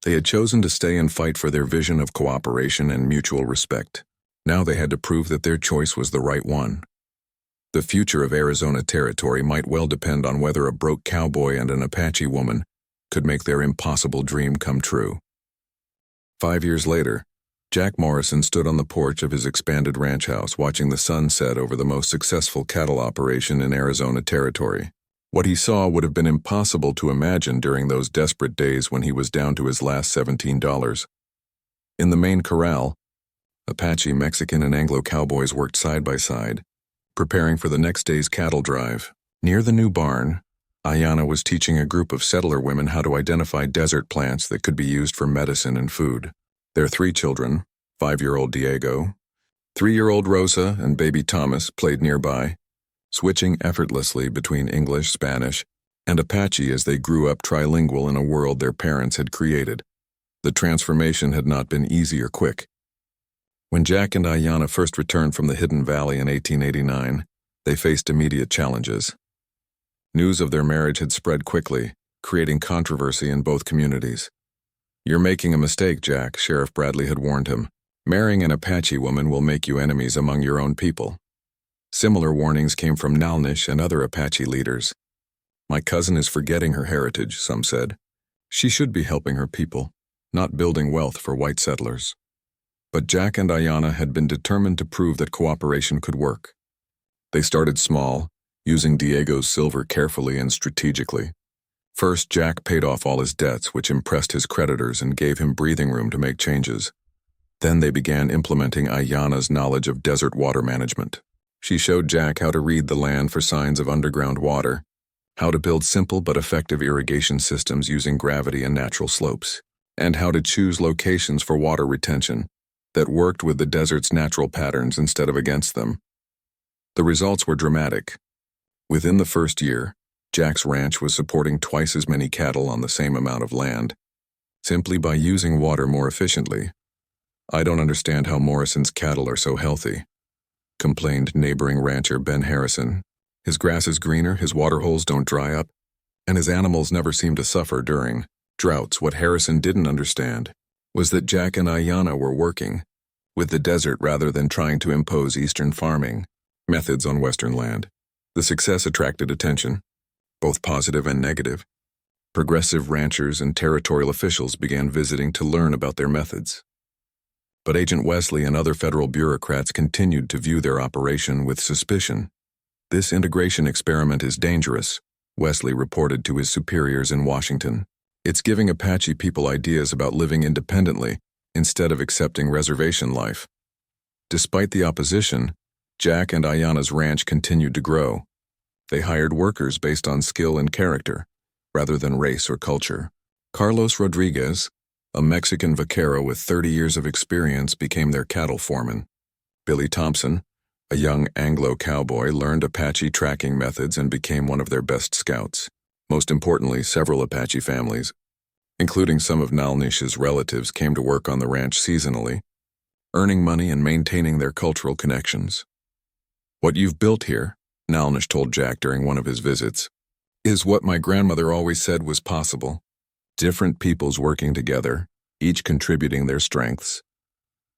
They had chosen to stay and fight for their vision of cooperation and mutual respect. Now they had to prove that their choice was the right one. The future of Arizona territory might well depend on whether a broke cowboy and an Apache woman could make their impossible dream come true. 5 years later, Jack Morrison stood on the porch of his expanded ranch house watching the sun set over the most successful cattle operation in Arizona territory. What he saw would have been impossible to imagine during those desperate days when he was down to his last $17. In the main corral, Apache, Mexican, and Anglo cowboys worked side by side, preparing for the next day's cattle drive. Near the new barn, Ayanna was teaching a group of settler women how to identify desert plants that could be used for medicine and food. Their 3 children, 5-year-old Diego, 3-year-old Rosa, and baby Thomas, played nearby, switching effortlessly between English, Spanish, and Apache as they grew up trilingual in a world their parents had created. The transformation had not been easy or quick. When Jack and Ayanna first returned from the Hidden Valley in 1889, they faced immediate challenges. News of their marriage had spread quickly, creating controversy in both communities. "You're making a mistake, Jack," Sheriff Bradley had warned him. "Marrying an Apache woman will make you enemies among your own people." Similar warnings came from Nalnish and other Apache leaders. "My cousin is forgetting her heritage," some said. "She should be helping her people, not building wealth for white settlers." But Jack and Ayanna had been determined to prove that cooperation could work. They started small, using Diego's silver carefully and strategically. First, Jack paid off all his debts, which impressed his creditors and gave him breathing room to make changes. Then they began implementing Ayanna's knowledge of desert water management. She showed Jack how to read the land for signs of underground water, how to build simple but effective irrigation systems using gravity and natural slopes, and how to choose locations for water retention that worked with the desert's natural patterns instead of against them. The results were dramatic. Within the first year, Jack's ranch was supporting twice as many cattle on the same amount of land, simply by using water more efficiently. "I don't understand how Morrison's cattle are so healthy," complained neighboring rancher Ben Harrison. "His grass is greener, his water holes don't dry up, and his animals never seem to suffer during droughts." What Harrison didn't understand was that Jack and Ayanna were working with the desert rather than trying to impose Eastern farming methods on Western land. The success attracted attention, both positive and negative. Progressive ranchers and territorial officials began visiting to learn about their methods. But Agent Wesley and other federal bureaucrats continued to view their operation with suspicion. "This integration experiment is dangerous," Wesley reported to his superiors in Washington. "It's giving Apache people ideas about living independently instead of accepting reservation life." Despite the opposition, Jack and Ayana's ranch continued to grow. They hired workers based on skill and character, rather than race or culture. Carlos Rodriguez, a Mexican vaquero with 30 years of experience, became their cattle foreman. Billy Thompson, a young Anglo cowboy, learned Apache tracking methods and became one of their best scouts. Most importantly, several Apache families, including some of Nalnish's relatives, came to work on the ranch seasonally, earning money and maintaining their cultural connections. "What you've built here," Nalnish told Jack during one of his visits, "is what my grandmother always said was possible. Different peoples working together, each contributing their strengths."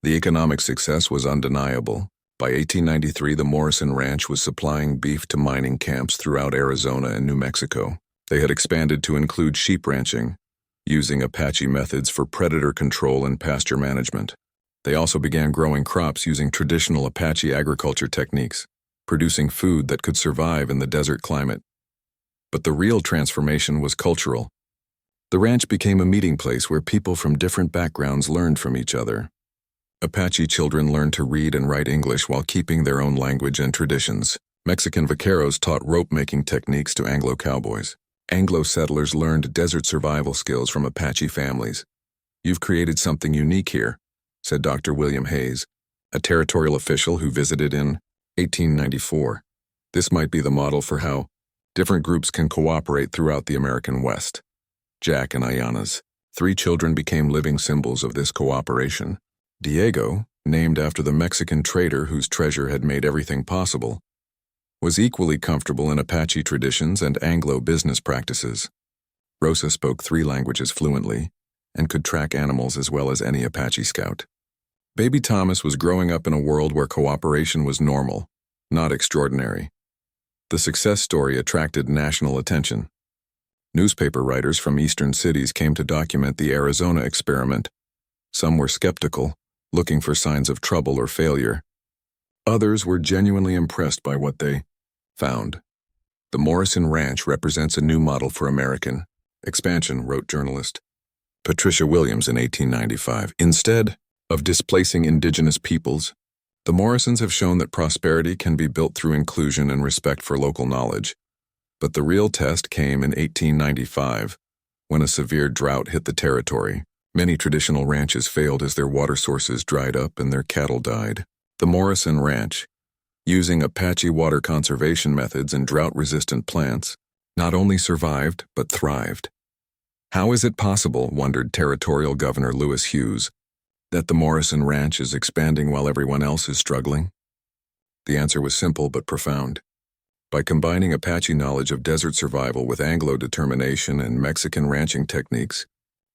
The economic success was undeniable. By 1893, the Morrison Ranch was supplying beef to mining camps throughout Arizona and New Mexico. They had expanded to include sheep ranching, using Apache methods for predator control and pasture management. They also began growing crops using traditional Apache agriculture techniques, producing food that could survive in the desert climate. But the real transformation was cultural. The ranch became a meeting place where people from different backgrounds learned from each other. Apache children learned to read and write English while keeping their own language and traditions. Mexican vaqueros taught rope-making techniques to Anglo cowboys. Anglo settlers learned desert survival skills from Apache families. "You've created something unique here," said Dr. William Hayes, a territorial official who visited in 1894. "This might be the model for how different groups can cooperate throughout the American West." Jack and Ayana's 3 children became living symbols of this cooperation. Diego, named after the Mexican trader whose treasure had made everything possible, was equally comfortable in Apache traditions and Anglo business practices. Rosa spoke 3 languages fluently and could track animals as well as any Apache scout. Baby Thomas was growing up in a world where cooperation was normal, not extraordinary. The success story attracted national attention. Newspaper writers from eastern cities came to document the Arizona experiment. Some were skeptical, looking for signs of trouble or failure. Others were genuinely impressed by what they found. "The Morrison Ranch represents a new model for American expansion," wrote journalist Patricia Williams in 1895. "Instead of displacing indigenous peoples, the Morrisons have shown that prosperity can be built through inclusion and respect for local knowledge." But the real test came in 1895, when a severe drought hit the territory. Many traditional ranches failed as their water sources dried up and their cattle died. The Morrison Ranch, using Apache water conservation methods and drought-resistant plants, not only survived but thrived. How is it possible, wondered Territorial Governor Lewis Hughes, that the Morrison Ranch is expanding while everyone else is struggling? The answer was simple but profound. By combining Apache knowledge of desert survival with Anglo determination and Mexican ranching techniques,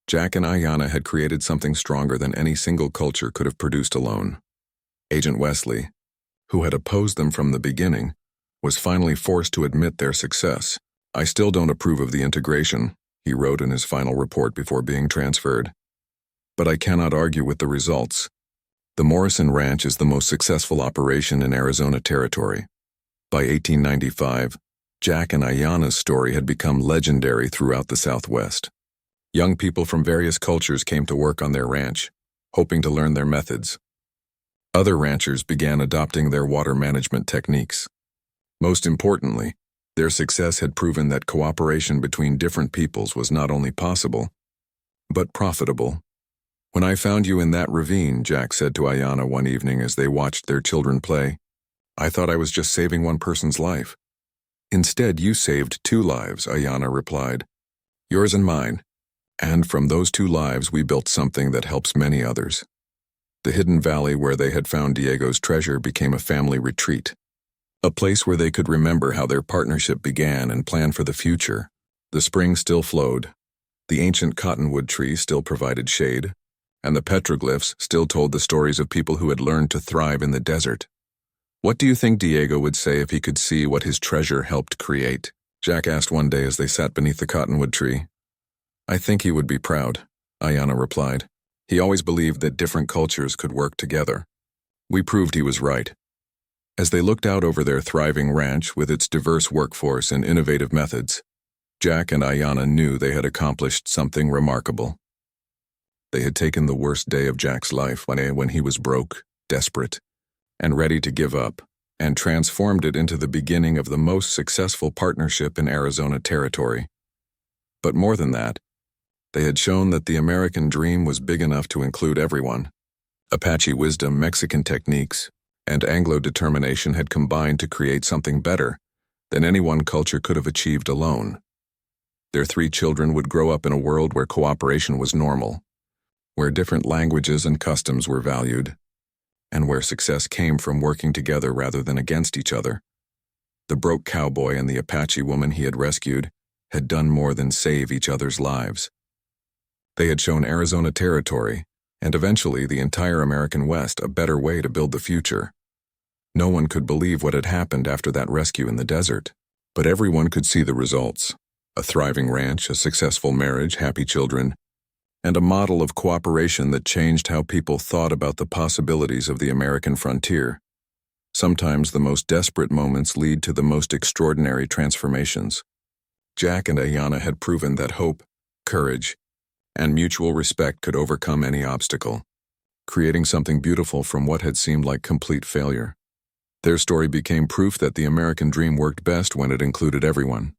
Jack and Ayana had created something stronger than any single culture could have produced alone. Agent Wesley, who had opposed them from the beginning, was finally forced to admit their success. "I still don't approve of the integration," he wrote in his final report before being transferred. "But I cannot argue with the results. The Morrison Ranch is the most successful operation in Arizona territory." By 1895, Jack and Ayana's story had become legendary throughout the Southwest. Young people from various cultures came to work on their ranch, hoping to learn their methods. Other ranchers began adopting their water management techniques. Most importantly, their success had proven that cooperation between different peoples was not only possible, but profitable. "When I found you in that ravine," Jack said to Ayana one evening as they watched their children play, "I thought I was just saving one person's life." "Instead, you saved 2 lives," Ayana replied. "Yours and mine. And from those 2 lives, we built something that helps many others." The hidden valley where they had found Diego's treasure became a family retreat, a place where they could remember how their partnership began and plan for the future. The spring still flowed, the ancient cottonwood tree still provided shade, and the petroglyphs still told the stories of people who had learned to thrive in the desert. "What do you think Diego would say if he could see what his treasure helped create?" Jack asked one day as they sat beneath the cottonwood tree. "I think he would be proud," Ayana replied. He always believed that different cultures could work together. We proved he was right. As they looked out over their thriving ranch with its diverse workforce and innovative methods, Jack and Ayanna knew they had accomplished something remarkable. They had taken the worst day of Jack's life when he was broke, desperate, and ready to give up, and transformed it into the beginning of the most successful partnership in Arizona territory. But more than that, they had shown that the American dream was big enough to include everyone. Apache wisdom, Mexican techniques, and Anglo determination had combined to create something better than any one culture could have achieved alone. Their 3 children would grow up in a world where cooperation was normal, where different languages and customs were valued, and where success came from working together rather than against each other. The broke cowboy and the Apache woman he had rescued had done more than save each other's lives. They had shown Arizona territory, and eventually the entire American West, a better way to build the future. No one could believe what had happened after that rescue in the desert, but everyone could see the results. A thriving ranch, a successful marriage, happy children, and a model of cooperation that changed how people thought about the possibilities of the American frontier. Sometimes the most desperate moments lead to the most extraordinary transformations. Jack and Ayanna had proven that hope, courage, and mutual respect could overcome any obstacle, creating something beautiful from what had seemed like complete failure. Their story became proof that the American dream worked best when it included everyone.